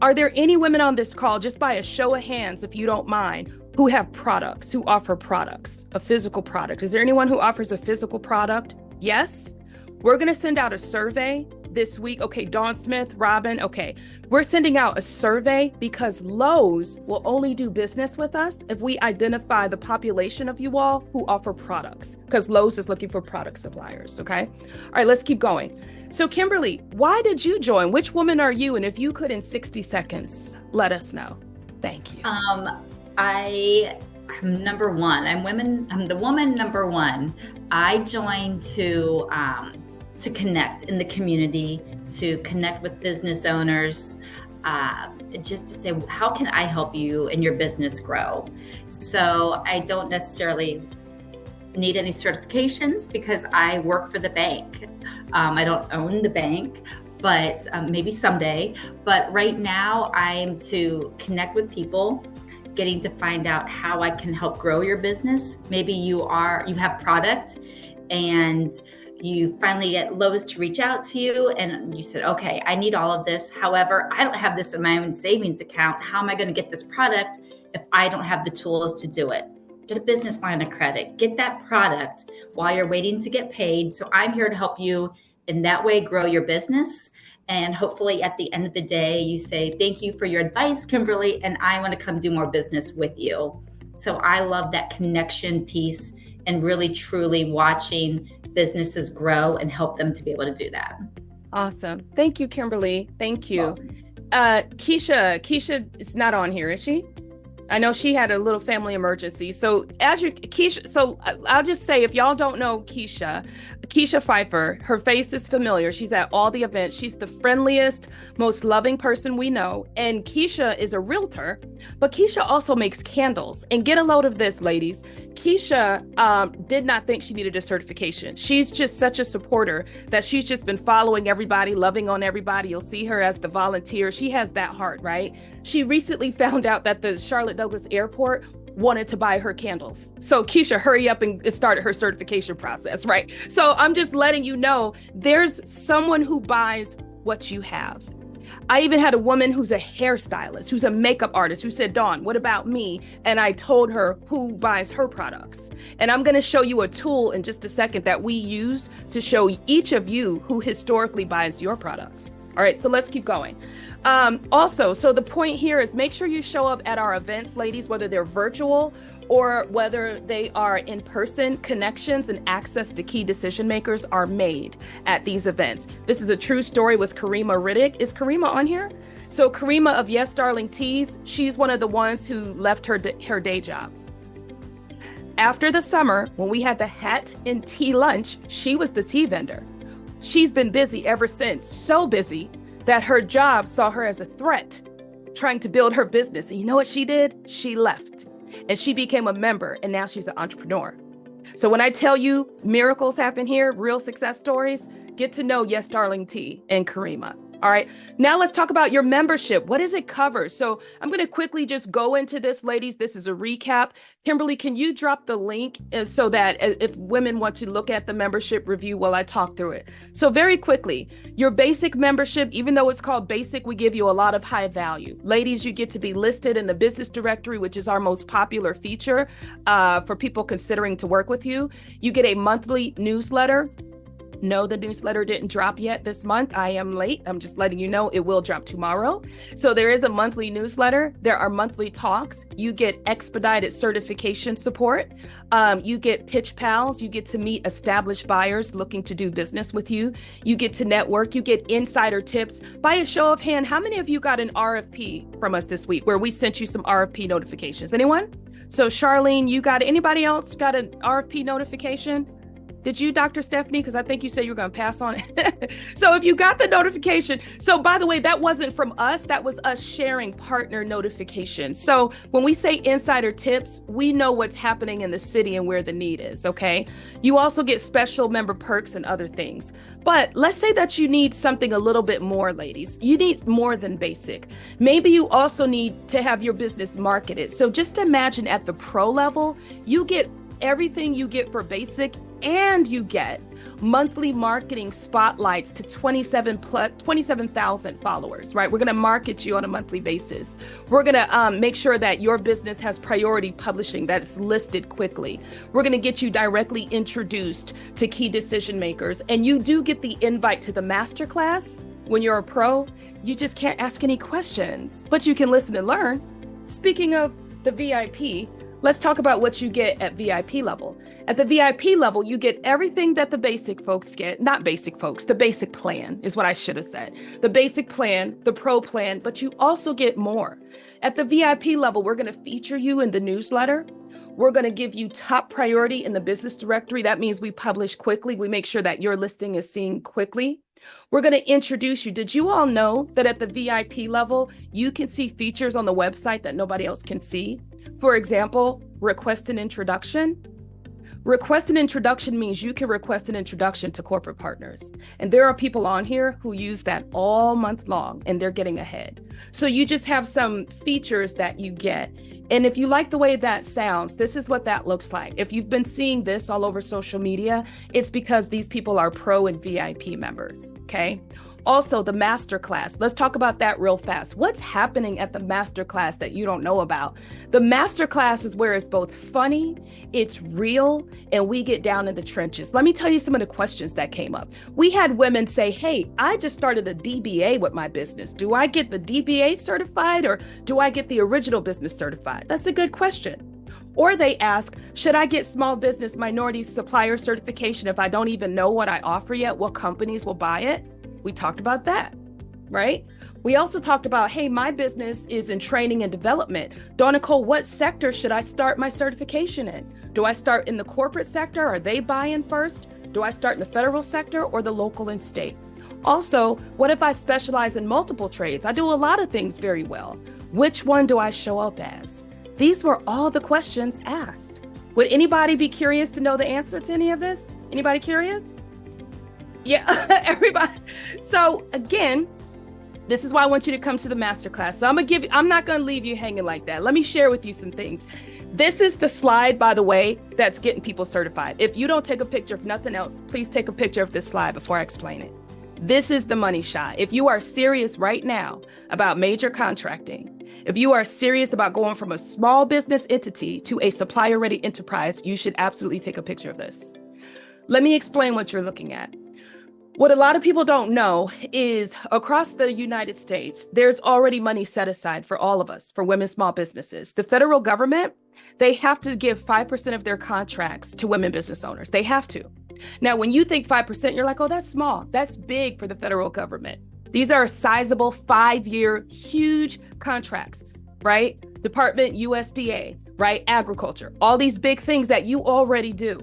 are there any women on this call, just by a show of hands, if you don't mind, who have products, who offer products, a physical product? Is there anyone who offers a physical product? Yes. We're going to send out a survey this week. Okay, Dawn Smith, Robin. Okay, we're sending out a survey because Lowe's will only do business with us if we identify the population of you all who offer products, because Lowe's is looking for product suppliers. Okay. All right, let's keep going. So Kimberly, why did you join? Which woman are you? And if you could, in 60 seconds, let us know. Thank you. I'm number 1. I'm the woman number 1. I joined to connect in the community, to connect with business owners, just to say, how can I help you and your business grow? So I don't necessarily need any certifications because I work for the bank. I don't own the bank, but maybe someday. But right now I'm to connect with people, getting to find out how I can help grow your business. Maybe you have product and you finally get Lowe's to reach out to you and you said, okay, I need all of this. However, I don't have this in my own savings account. How am I going to get this product if I don't have the tools to do it? Get a business line of credit, get that product while you're waiting to get paid. So I'm here to help you in that way grow your business. And hopefully at the end of the day, you say, thank you for your advice, Kimberly, and I want to come do more business with you. So I love that connection piece and really truly watching businesses grow and help them to be able to do that. Awesome. Thank you, Kimberly. Thank you. Keisha is not on here, is she? I know she had a little family emergency. So Keisha, so I'll just say, if y'all don't know Keisha, Keisha Pfeiffer, her face is familiar. She's at all the events. She's the friendliest, most loving person we know. And Keisha is a realtor, but Keisha also makes candles. And get a load of this, ladies. Keisha did not think she needed a certification. She's just such a supporter that she's just been following everybody, loving on everybody. You'll see her as the volunteer. She has that heart, right? She recently found out that the Charlotte Douglas Airport wanted to buy her candles. So Keisha, hurry up and started her certification process, right? So I'm just letting you know there's someone who buys what you have. I even had a woman who's a hairstylist, who's a makeup artist, who said, Dawn, what about me? And I told her who buys her products. And I'm going to show you a tool in just a second that we use to show each of you who historically buys your products. All right, so let's keep going. Also, so the point here is make sure you show up at our events, ladies, whether they're virtual or whether they are in person. Connections and access to key decision makers are made at these events. This is a true story with Karima Riddick. Is Karima on here? So Karima of Yes Darling Teas, she's one of the ones who left her day job. After the summer, when we had the hat and tea lunch, she was the tea vendor. She's been busy ever since, so busy that her job saw her as a threat, trying to build her business. And you know what she did? She left and she became a member, and now she's an entrepreneur. So when I tell you miracles happen here, real success stories, get to know Yes Darling Tea and Karima. All right, now let's talk about your membership. What does it cover? So I'm going to quickly just go into this, ladies. This is a recap. Kimberly, can you drop the link so that if women want to look at the membership review while I talk through it? So very quickly, your basic membership, even though it's called basic, we give you a lot of high value. Ladies, you get to be listed in the business directory, which is our most popular feature for people considering to work with you. You get a monthly newsletter. No, the newsletter didn't drop yet this month. I am late. I'm just letting you know it will drop tomorrow. So there is a monthly newsletter. There are monthly talks. You get expedited certification support. You get pitch pals. You get to meet established buyers looking to do business with you. You get to network. You get insider tips. By a show of hand, how many of you got an RFP from us this week where we sent you some RFP notifications? Anyone? So Charlene, you got it. Anybody else got an RFP notification? Did you, Dr. Stephanie? Because I think you said you were going to pass on it. So if you got the notification, so by the way, that wasn't from us. That was us sharing partner notifications. So when we say insider tips, we know what's happening in the city and where the need is, okay? You also get special member perks and other things. But let's say that you need something a little bit more, ladies. You need more than basic. Maybe you also need to have your business marketed. So just imagine at the pro level, you get everything you get for basic, and you get monthly marketing spotlights to 27,000 followers, right? We're going to market you on a monthly basis. We're going to make sure that your business has priority publishing that's listed quickly. We're going to get you directly introduced to key decision makers. And you do get the invite to the masterclass. When you're a pro, you just can't ask any questions, but you can listen and learn. Speaking of the VIP, let's talk about what you get at VIP level. At the VIP level, you get everything that the basic folks get. Not basic folks, the basic plan is what I should have said. The basic plan, the pro plan, but you also get more. At the VIP level, we're going to feature you in the newsletter. We're going to give you top priority in the business directory. That means we publish quickly. We make sure that your listing is seen quickly. We're going to introduce you. Did you all know that at the VIP level, you can see features on the website that nobody else can see? For example, request an introduction. Request an introduction means you can request an introduction to corporate partners. And there are people on here who use that all month long and they're getting ahead. So you just have some features that you get. And if you like the way that sounds, this is what that looks like. If you've been seeing this all over social media, it's because these people are pro and VIP members, okay? Also, the masterclass. Let's talk about that real fast. What's happening at the masterclass that you don't know about? The masterclass is where it's both funny, it's real, and we get down in the trenches. Let me tell you some of the questions that came up. We had women say, hey, I just started a DBA with my business. Do I get the DBA certified or do I get the original business certified? That's a good question. Or they ask, should I get small business minority supplier certification if I don't even know what I offer yet? What companies will buy it? We talked about that, right? We also talked about, hey, my business is in training and development. Dawn Nicole, what sector should I start my certification in? Do I start in the corporate sector? Are they buying first? Do I start in the federal sector or the local and state? Also, what if I specialize in multiple trades? I do a lot of things very well. Which one do I show up as? These were all the questions asked. Would anybody be curious to know the answer to any of this? Anybody curious? Yeah, everybody. So again, this is why I want you to come to the masterclass. So I'm not going to leave you hanging like that. Let me share with you some things. This is the slide, by the way, that's getting people certified. If you don't take a picture of nothing else, please take a picture of this slide before I explain it. This is the money shot. If you are serious right now about major contracting, if you are serious about going from a small business entity to a supplier-ready enterprise, you should absolutely take a picture of this. Let me explain what you're looking at. What a lot of people don't know is across the United States, there's already money set aside for all of us, for women small businesses. The federal government, they have to give 5% of their contracts to women business owners. They have to. Now, when you think 5%, you're like, oh, that's small. That's big for the federal government. These are sizable 5-year, huge contracts, right? Department, USDA, right? Agriculture, all these big things that you already do.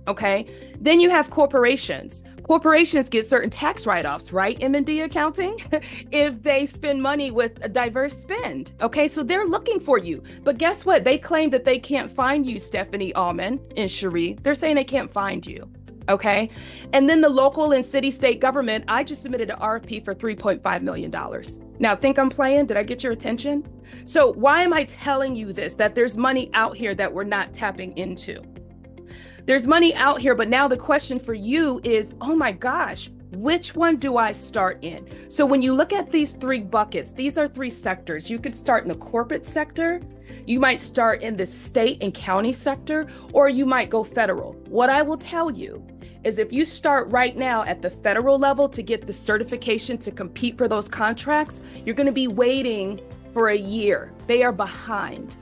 Okay. Then you have corporations. Corporations get certain tax write-offs, right? M&D accounting, if they spend money with a diverse spend. Okay, so they're looking for you. But guess what? They claim that they can't find you, Stephanie Allman and Cherie. They're saying they can't find you. Okay. And then the local and city state government, I just submitted an RFP for $3.5 million. Now, think I'm playing? Did I get your attention? So why am I telling you this? That there's money out here that we're not tapping into. There's money out here, but now the question for you is, oh my gosh, which one do I start in? So when you look at these 3 buckets, these are 3 sectors. You could start in the corporate sector, you might start in the state and county sector, or you might go federal. What I will tell you is if you start right now at the federal level to get the certification to compete for those contracts, you're going to be waiting for a year. They are behind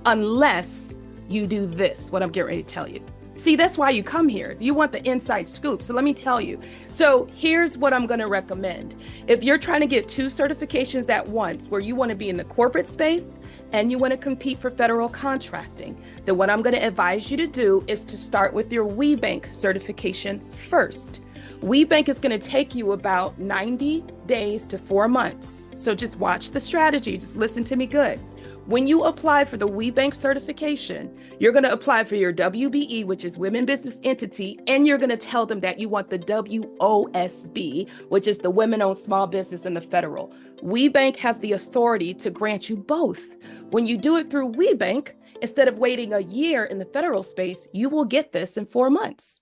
unless you do this, what I'm getting ready to tell you. See, that's why you come here. You want the inside scoop. So let me tell you. So here's what I'm going to recommend. If you're trying to get 2 certifications at once, where you want to be in the corporate space and you want to compete for federal contracting, then what I'm going to advise you to do is to start with your WBENC certification first. WBENC is going to take you about 90 days to 4 months. So just watch the strategy. Just listen to me good. When you apply for the WBENC certification, you're going to apply for your WBE, which is Women Business Entity, and you're going to tell them that you want the WOSB, which is the Women-Owned Small Business in the federal. WBENC has the authority to grant you both. When you do it through WBENC, instead of waiting a year in the federal space, you will get this in 4 months.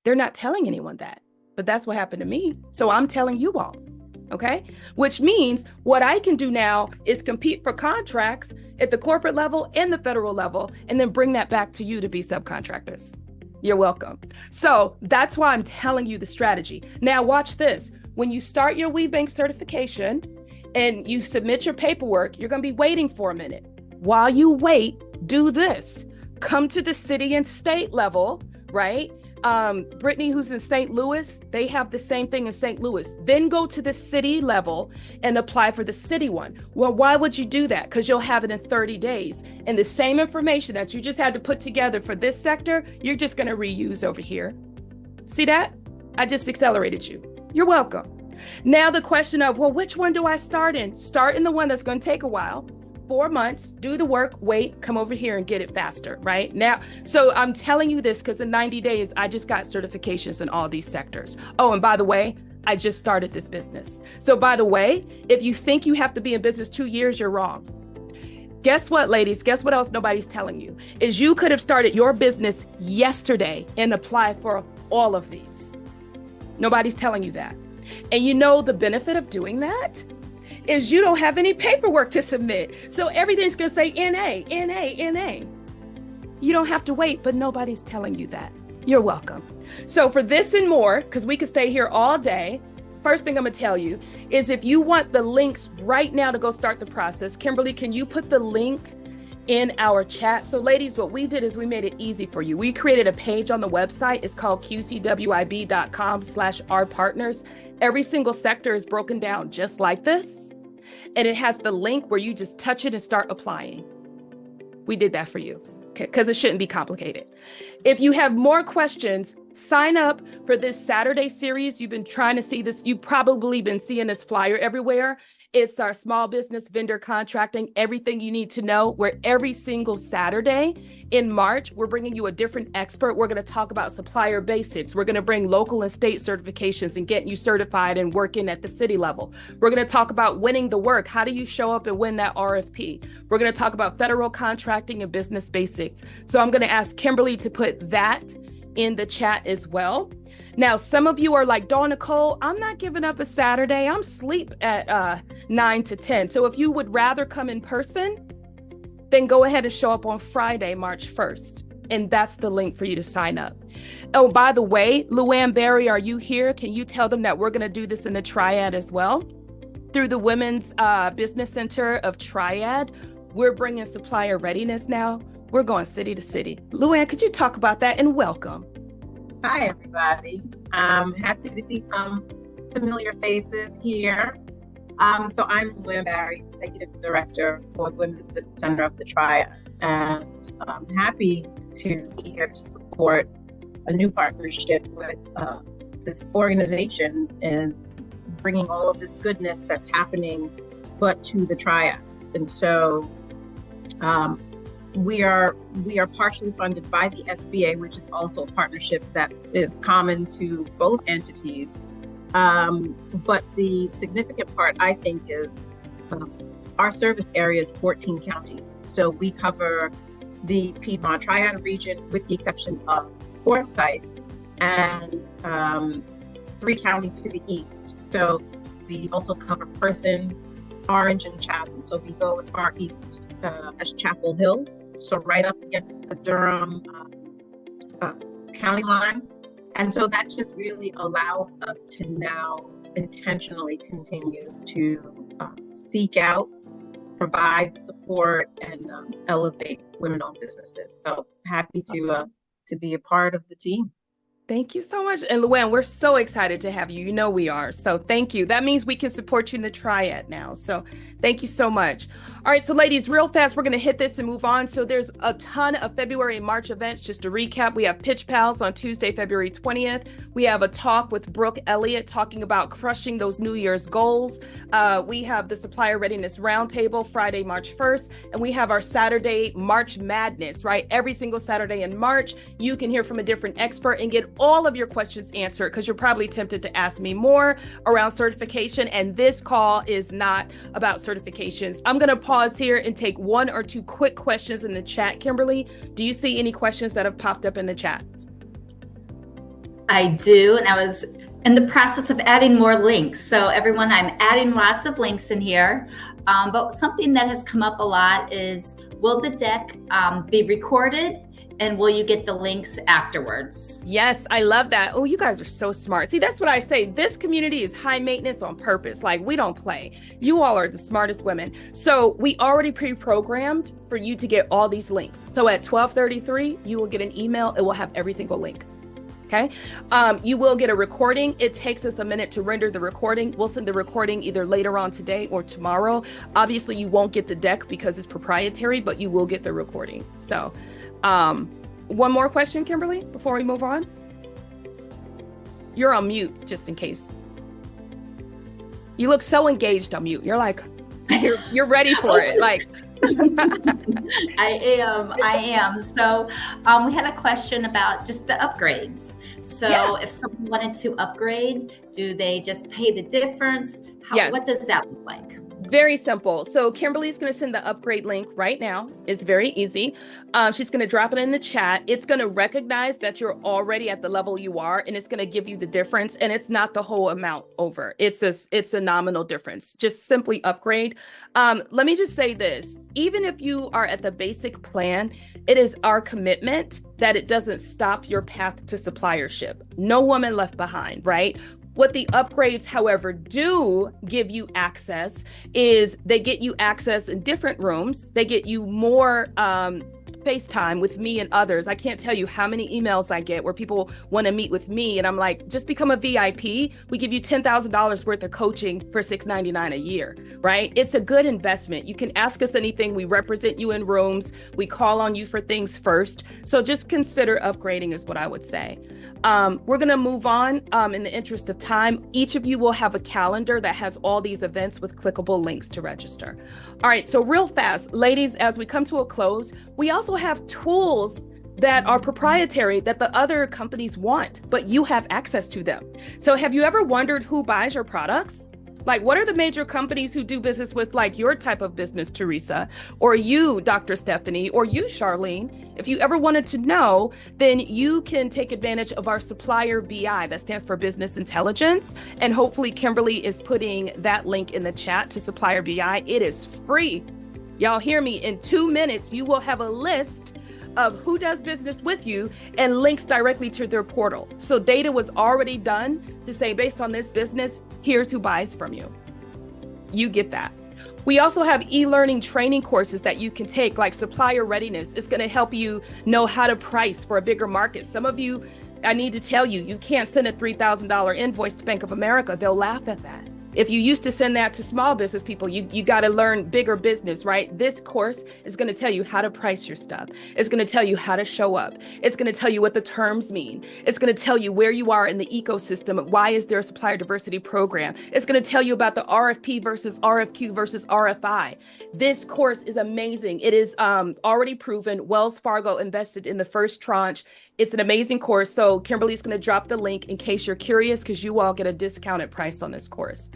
They're not telling anyone that, but that's what happened to me. So I'm telling you all. Okay, which means what I can do now is compete for contracts at the corporate level and the federal level, and then bring that back to you to be subcontractors. You're welcome. So that's why I'm telling you the strategy. Now watch this. When you start your WBENC certification and you submit your paperwork, you're going to be waiting for a minute. While you wait, do this. Come to the city and state level, right? Brittany, who's in St. Louis, they have the same thing in St. Louis. Then go to the city level and apply for the city one. Well, why would you do that? Because you'll have it in 30 days. And the same information that you just had to put together for this sector, you're just going to reuse over here. See that? I just accelerated you. You're welcome. Now the question of, well, which one do I start in? Start in the one that's going to take a while. 4 months, do the work, wait, come over here and get it faster, right? Now, so I'm telling you this because in 90 days, I just got certifications in all these sectors. Oh, and by the way, I just started this business. So by the way, if you think you have to be in business 2 years, you're wrong. Guess what, ladies? Guess what else nobody's telling you? Is you could have started your business yesterday and applied for all of these. Nobody's telling you that. And you know the benefit of doing that? Is you don't have any paperwork to submit. So everything's going to say NA, NA, NA. You don't have to wait, but nobody's telling you that. You're welcome. So for this and more, because we could stay here all day, first thing I'm going to tell you is if you want the links right now to go start the process, Kimberly, can you put the link in our chat? So ladies, what we did is we made it easy for you. We created a page on the website. It's called qcwib.com/ourpartners. Every single sector is broken down just like this. And it has the link where you just touch it and start applying. We did that for you, okay? Because it shouldn't be complicated. If you have more questions, Sign up for this Saturday series. You've been trying to see this. You've probably been seeing this flyer everywhere. It's our small business vendor contracting, everything you need to know, where every single Saturday in March, we're bringing you a different expert. We're going to talk about supplier basics. We're going to bring local and state certifications and getting you certified and working at the city level. We're going to talk about winning the work. How do you show up and win that RFP? We're going to talk about federal contracting and business basics. So I'm going to ask Kimberly to put that in the chat as well. Now, some of you are like, Dawn Nicole, I'm not giving up a Saturday. I'm asleep at 9 to 10. So if you would rather come in person, then go ahead and show up on Friday, March 1st. And that's the link for you to sign up. Oh, by the way, Luann Barry, are you here? Can you tell them that we're going to do this in the Triad as well? Through the Women's Business Center of Triad, we're bringing supplier readiness now. We're going city to city. Luann, could you talk about that? And welcome. Hi, everybody. I'm happy to see some familiar faces here. So I'm Luann Barry, Executive Director for the Women's Business Center of the Triad, and I'm happy to be here to support a new partnership with this organization in bringing all of this goodness that's happening, but to the Triad. And so we are partially funded by the SBA, which is also a partnership that is common to both entities. But the significant part, I think, is our service area is 14 counties. So we cover the Piedmont Triad region, with the exception of Forsyth, and 3 counties to the east. So we also cover Person, Orange, and Chatham. So we go as far east as Chapel Hill. So right up against the Durham county line. And so that just really allows us to now intentionally continue to seek out, provide support, and elevate women-owned businesses. So happy to be a part of the team. Thank you so much. And Luann, we're so excited to have you. You know we are. So thank you. That means we can support you in the Triad now. So thank you so much. All right, so ladies, real fast, we're going to hit this and move on. So there's a ton of February and March events. Just to recap, we have Pitch Pals on Tuesday, February 20th. We have a talk with Brooke Elliott talking about crushing those New Year's goals. We have the Supplier Readiness Roundtable Friday, March 1st. And we have our Saturday, March Madness, right? Every single Saturday in March, you can hear from a different expert and get all of your questions answered, because you're probably tempted to ask me more around certification. And this call is not about certifications. I'm going to pause here and take 1 or 2 quick questions in the chat. Kimberly, do you see any questions that have popped up in the chat? I do, and I was in the process of adding more links. So everyone, I'm adding lots of links in here. But something that has come up a lot is, will the deck be recorded? And will you get the links afterwards? Yes, I love that. Oh, you guys are so smart. See, that's what I say. This community is high maintenance on purpose. Like, we don't play. You all are the smartest women. So we already pre-programmed for you to get all these links. So at 12:33, you will get an email. It will have every single link. Okay. You will get a recording. It takes us a minute to render the recording. We'll send the recording either later on today or tomorrow. Obviously, you won't get the deck because it's proprietary, but you will get the recording. So one more question, Kimberly, before we move on. You're on mute, just in case. You look so engaged on mute. You're like, you're ready for it. Like, I am. So we had a question about just the upgrades. So Yeah. if someone wanted to upgrade, do they just pay the difference? Yeah. What does that look like? Very simple. So Kimberly's going to send the upgrade link right now. It's very easy. She's going to drop it in the chat. It's going to recognize that you're already at the level you are, and it's going to give you the difference. And it's not the whole amount over. It's a nominal difference. Just simply upgrade. Let me just say this. Even if you are at the basic plan, it is our commitment that it doesn't stop your path to suppliership. No woman left behind, right? What the upgrades, however, do give you access is they get you access in different rooms. They get you more FaceTime with me and others. I can't tell you how many emails I get where people want to meet with me, and I'm like, just become a VIP. We give you $10,000 worth of coaching for $699 a year, right? It's a good investment. You can ask us anything. We represent you in rooms. We call on you for things first. So just consider upgrading is what I would say. We're going to move on in the interest of time. Each of you will have a calendar that has all these events with clickable links to register. All right, so real fast, ladies, as we come to a close, we also have tools that are proprietary that the other companies want, but you have access to them. So have you ever wondered who buys your products? Like, what are the major companies who do business with, like, your type of business, Teresa, or you, Dr. Stephanie, or you, Charlene? If you ever wanted to know, then you can take advantage of our Supplier BI, that stands for Business Intelligence. And hopefully Kimberly is putting that link in the chat to Supplier BI. It is free. Y'all hear me? In 2 minutes, you will have a list of who does business with you and links directly to their portal. So data was already done to say, based on this business, here's who buys from you. You get that. We also have e-learning training courses that you can take, like Supplier Readiness. It's going to help you know how to price for a bigger market. Some of you, I need to tell you, you can't send a $3,000 invoice to Bank of America. They'll laugh at that. If you used to send that to small business people, you got to learn bigger business, right? This course is going to tell you how to price your stuff. It's going to tell you how to show up. It's going to tell you what the terms mean. It's going to tell you where you are in the ecosystem. Why is there a supplier diversity program? It's going to tell you about the RFP versus RFQ versus RFI. This course is amazing. It is already proven. Wells Fargo invested in the first tranche. It's an amazing course. So Kimberly's going to drop the link in case you're curious, because you all get a discounted price on this course.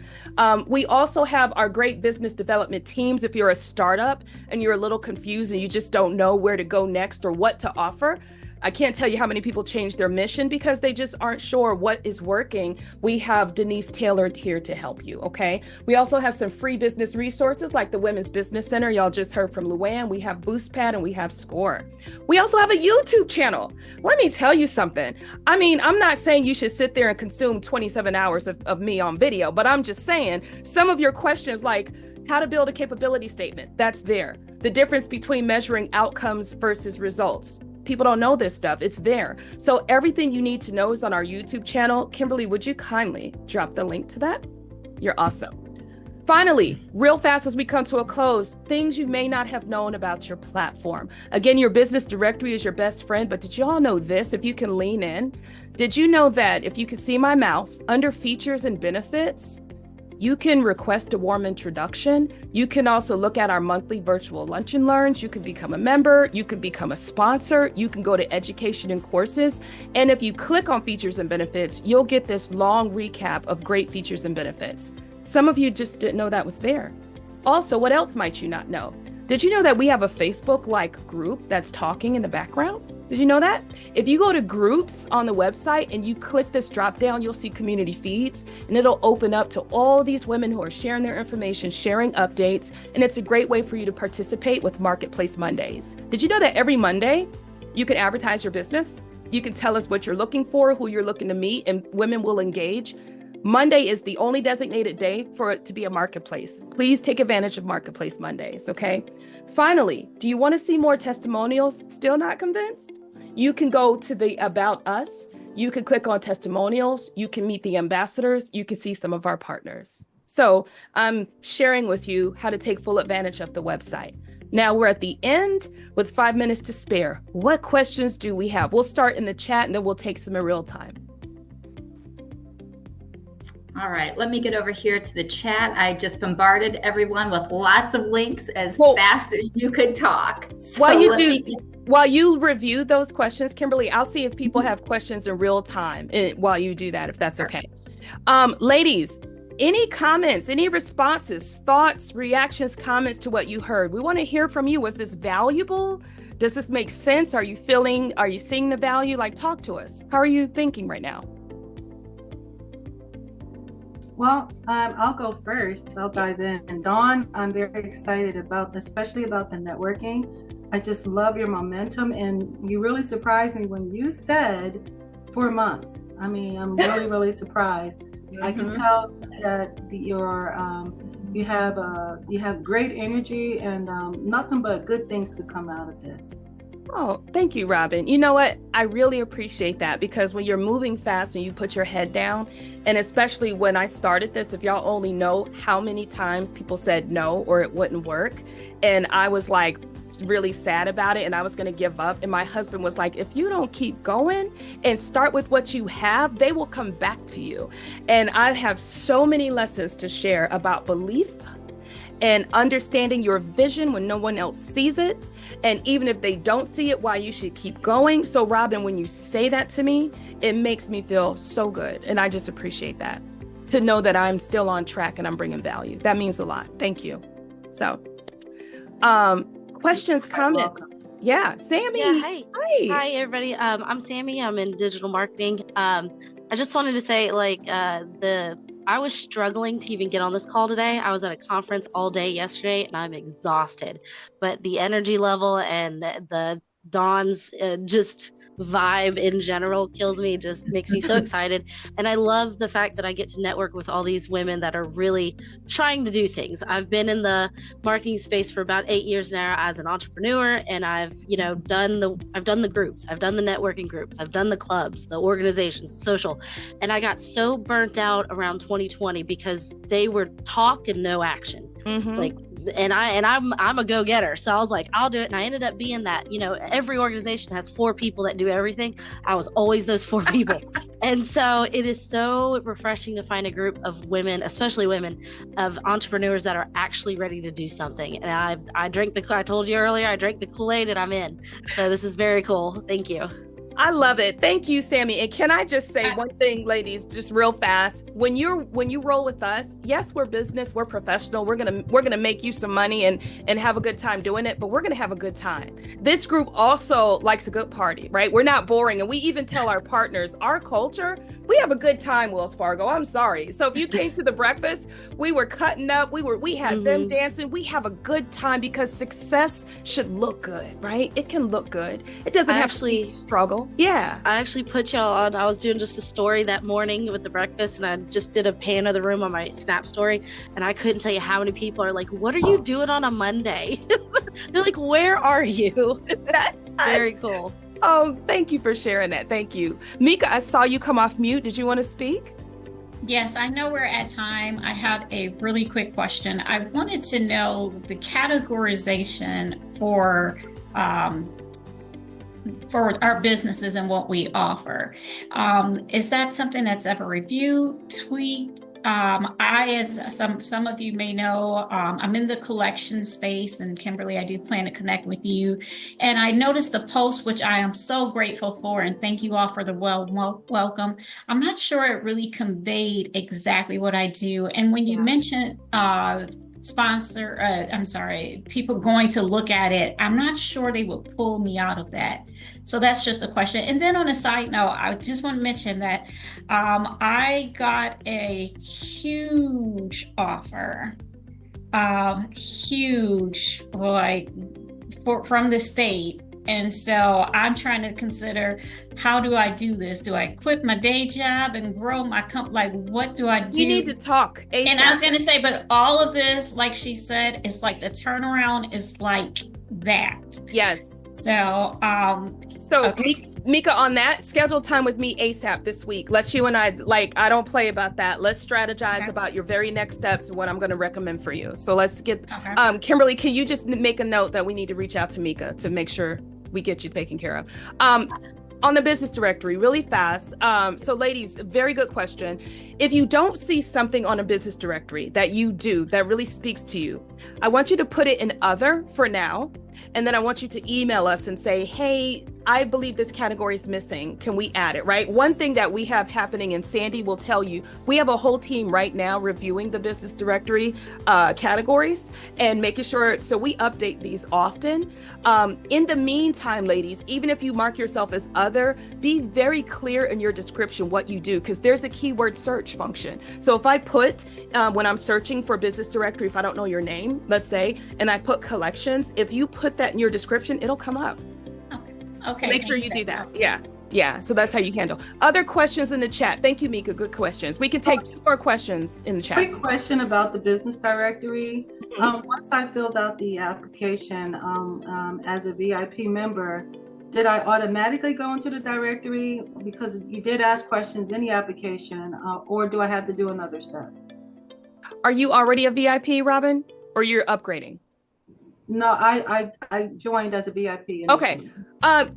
We also have our great business development teams. If you're a startup and you're a little confused and you just don't know where to go next or what to offer, I can't tell you how many people change their mission because they just aren't sure what is working. We have Denise Taylor here to help you, okay? We also have some free business resources like the Women's Business Center. Y'all just heard from Luann. We have BoostPad and we have SCORE. We also have a YouTube channel. Let me tell you something. I mean, I'm not saying you should sit there and consume 27 hours of me on video, but I'm just saying some of your questions like how to build a capability statement, that's there. The difference between measuring outcomes versus results. People don't know this stuff. It's there. So everything you need to know is on our YouTube channel. Kimberly, would you kindly drop the link to that? You're awesome. Finally, real fast as we come to a close, things you may not have known about your platform. Again, your business directory is your best friend, but did you all know this? If you can lean in, did you know that if you can see my mouse under features and benefits, you can request a warm introduction. You can also look at our monthly virtual lunch and learns. You can become a member. You can become a sponsor. You can go to education and courses. And if you click on features and benefits, you'll get this long recap of great features and benefits. Some of you just didn't know that was there. Also, what else might you not know? Did you know that we have a Facebook-like group that's talking in the background? Did you know that? If you go to groups on the website and you click this drop down, you'll see community feeds, and it'll open up to all these women who are sharing their information, sharing updates, and it's a great way for you to participate with Marketplace Mondays. Did you know that every Monday you can advertise your business? You can tell us what you're looking for, who you're looking to meet, and women will engage. Monday is the only designated day for it to be a marketplace. Please take advantage of Marketplace Mondays, okay? Finally, do you want to see more testimonials? Still not convinced? You can go to the About Us. You can click on testimonials. You can meet the ambassadors. You can see some of our partners. So I'm sharing with you how to take full advantage of the website. Now we're at the end with 5 minutes to spare. What questions do we have? We'll start in the chat and then we'll take some in real time. All right, let me get over here to the chat. I just bombarded everyone with lots of links as fast as you could talk. So while you review those questions, Kimberly, I'll see if people have questions in real time while you do that, if that's okay. Ladies, any comments, any responses, thoughts, reactions, comments to what you heard? We want to hear from you. Was this valuable? Does this make sense? Are you seeing the value? Like, talk to us. How are you thinking right now? Well, I'll go first. I'll dive in. And Dawn, I'm very excited especially about the networking. I just love your momentum, and you really surprised me when you said 4 months. I mean, I'm really, really surprised. I can tell that you have great energy, and nothing but good things could come out of this. Oh, thank you, Robin. You know what? I really appreciate that, because when you're moving fast and you put your head down, and especially when I started this, if y'all only know how many times people said no or it wouldn't work, and I was like really sad about it and I was going to give up. And my husband was like, if you don't keep going and start with what you have, they will come back to you. And I have so many lessons to share about belief and understanding your vision when no one else sees it. And even if they don't see it, why you should keep going. So Robin, when you say that to me, it makes me feel so good. And I just appreciate that, to know that I'm still on track and I'm bringing value. That means a lot. Thank you. So, questions, comments? Yeah, Sammy. Yeah, hey. Hi. Hi, everybody. I'm Sammy. I'm in digital marketing. I just wanted to say, I was struggling to even get on this call today. I was at a conference all day yesterday, and I'm exhausted. But the energy level and the Dawn's just vibe in general kills me, just makes me so excited. And I love the fact that I get to network with all these women that are really trying to do things. I've been in the marketing space for about 8 years now as an entrepreneur, and I've done the groups, I've done the networking groups, I've done the clubs, the organizations, social, and I got so burnt out around 2020 because they were talk and no action. And I'm a go-getter, so I was like, I'll do it. And I ended up being that, every organization has 4 people that do everything. I was always those 4 people. And so it is so refreshing to find a group of women, especially women, of entrepreneurs that are actually ready to do something. And I told you earlier, I drank the Kool-Aid and I'm in. So this is very cool. Thank you. I love it. Thank you, Sammy. And can I just say one thing, ladies, just real fast. When you roll with us, yes, we're business, we're professional. We're gonna make you some money and have a good time doing it, but we're gonna have a good time. This group also likes a good party, right? We're not boring. And we even tell our partners, our culture, we have a good time, Wells Fargo. I'm sorry. So if you came to the breakfast, we were cutting up, we had them dancing. We have a good time because success should look good, right? It can look good. It doesn't have to be struggle. Yeah. I actually put y'all on. I was doing just a story that morning with the breakfast, and I just did a pan of the room on my Snap story, and I couldn't tell you how many people are like, what are you doing on a Monday? They're like, where are you? That's very cool. Oh, thank you for sharing that. Thank you. Mika, I saw you come off mute. Did you want to speak? Yes, I know we're at time. I had a really quick question. I wanted to know the categorization for our businesses and what we offer. Is that something that's ever reviewed, tweaked? As some of you may know, I'm in the collection space, and Kimberly, I do plan to connect with you. And I noticed the post, which I am so grateful for, and thank you all for the welcome. I'm not sure it really conveyed exactly what I do. And when you mentioned people going to look at it, I'm not sure they would pull me out of that. So that's just a question. And then on a side note, I just want to mention that I got a huge offer, from the state. And so I'm trying to consider, how do I do this? Do I quit my day job and grow my company? Like, what do I do? You need to talk ASAP. And I was going to say, but all of this, like she said, it's like the turnaround is like that. Yes. So, okay. Mika, on that, schedule time with me ASAP this week. Let's you and I don't play about that. Let's strategize about your very next steps and what I'm going to recommend for you. So let's get, Kimberly, can you just make a note that we need to reach out to Mika to make sure we get you taken care of? On the business directory, really fast. So ladies, very good question. If you don't see something on a business directory that you do that really speaks to you, I want you to put it in other for now. And then I want you to email us and say, hey, I believe this category is missing. Can we add it, right? One thing that we have happening, and Sandy will tell you, we have a whole team right now reviewing the business directory categories and making sure, so we update these often. In the meantime, ladies, even if you mark yourself as other, be very clear in your description what you do, because there's a keyword search function. So if I put, when I'm searching for business directory, if I don't know your name, let's say, and I put collections, if you put that in your description, it'll come up. Okay. Make sure you do that. Yeah. Yeah, so that's how you handle. Other questions in the chat. Thank you, Mika. Good questions. We can take 2 more questions in the chat. Quick question about the business directory. Once I filled out the application as a VIP member, did I automatically go into the directory? Because you did ask questions in the application, or do I have to do another step? Are you already a VIP, Robin, or you're upgrading? No, I joined as a VIP initially. Okay.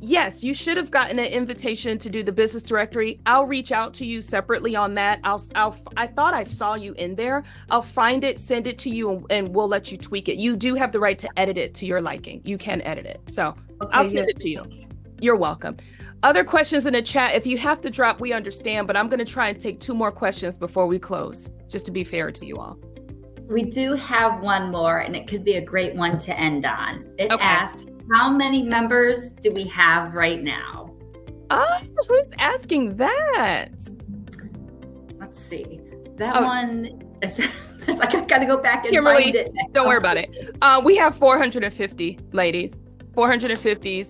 Yes, you should have gotten an invitation to do the business directory. I'll reach out to you separately on that. I thought I saw you in there. I'll find it, send it to you, and we'll let you tweak it. You do have the right to edit it to your liking. You can edit it. So Okay, I'll send it to you. You're welcome. Other questions in the chat. If you have to drop, we understand, but I'm going to try and take 2 more questions before we close, just to be fair to you all. We do have one more, and it could be a great one to end on. It Okay. asked, how many members do we have right now? Oh, who's asking that? Let's see. That Oh. one, it's like I gotta go back and Kimberly, find it. Don't worry about it. We have 450 ladies. 450s.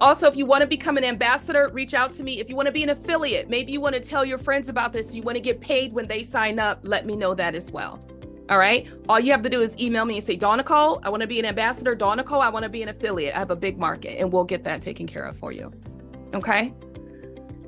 Also, if you want to become an ambassador, reach out to me. If you want to be an affiliate, maybe you want to tell your friends about this, you want to get paid when they sign up, let me know that as well. All right. All you have to do is email me and say, Dawn Nicole, I want to be an ambassador. Dawn Nicole, I want to be an affiliate. I have a big market, and we'll get that taken care of for you. Okay.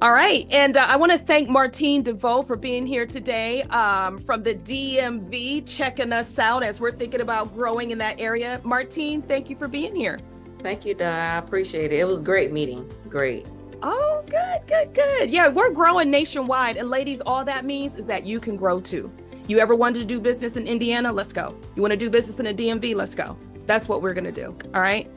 All right. And I want to thank Martine DeVoe for being here today from the DMV, checking us out as we're thinking about growing in that area. Martine, thank you for being here. Thank you, Don. I appreciate it. It was a great meeting. Great. Oh, good. Yeah, we're growing nationwide. And ladies, all that means is that you can grow too. You ever wanted to do business in Indiana? Let's go. You want to do business in the DMV? Let's go. That's what we're going to do. All right.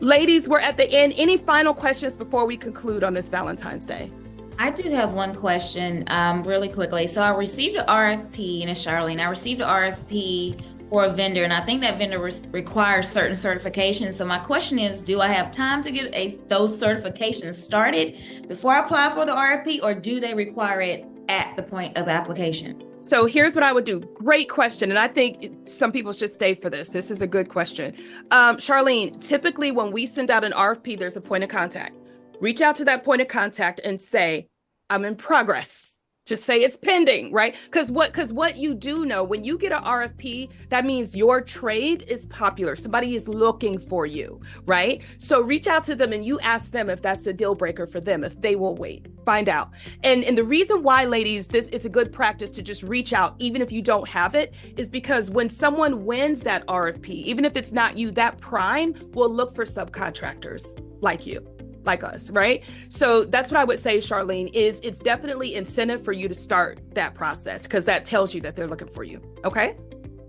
Ladies, we're at the end. Any final questions before we conclude on this Valentine's Day? I do have one question really quickly. So I received an RFP, and it's Charlene. I received an RFP for a vendor, and I think that vendor requires certain certifications. So my question is, do I have time to get those certifications started before I apply for the RFP, or do they require it at the point of application? So here's what I would do. Great question. And I think some people should stay for this. This is a good question. Charlene, typically when we send out an RFP, there's a point of contact. Reach out to that point of contact and say, I'm in progress. Just say it's pending, right? Because what you do know, when you get an RFP, that means your trade is popular. Somebody is looking for you, right? So reach out to them and you ask them if that's a deal breaker for them, if they will wait. Find out. And the reason why, ladies, this is a good practice to just reach out, even if you don't have it, is because when someone wins that RFP, even if it's not you, that prime will look for subcontractors like you. Like us, right? So that's what I would say, Charlene, is it's definitely incentive for you to start that process because that tells you that they're looking for you. Okay?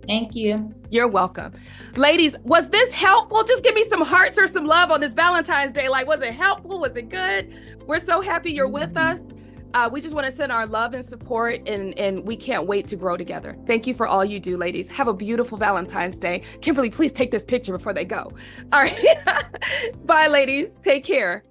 Thank you. You're welcome. Ladies, was this helpful? Just give me some hearts or some love on this Valentine's Day. Like, was it helpful? Was it good? We're so happy you're with us. We just want to send our love and support, and we can't wait to grow together. Thank you for all you do, ladies. Have a beautiful Valentine's Day. Kimberly, please take this picture before they go. All right. Bye, ladies. Take care.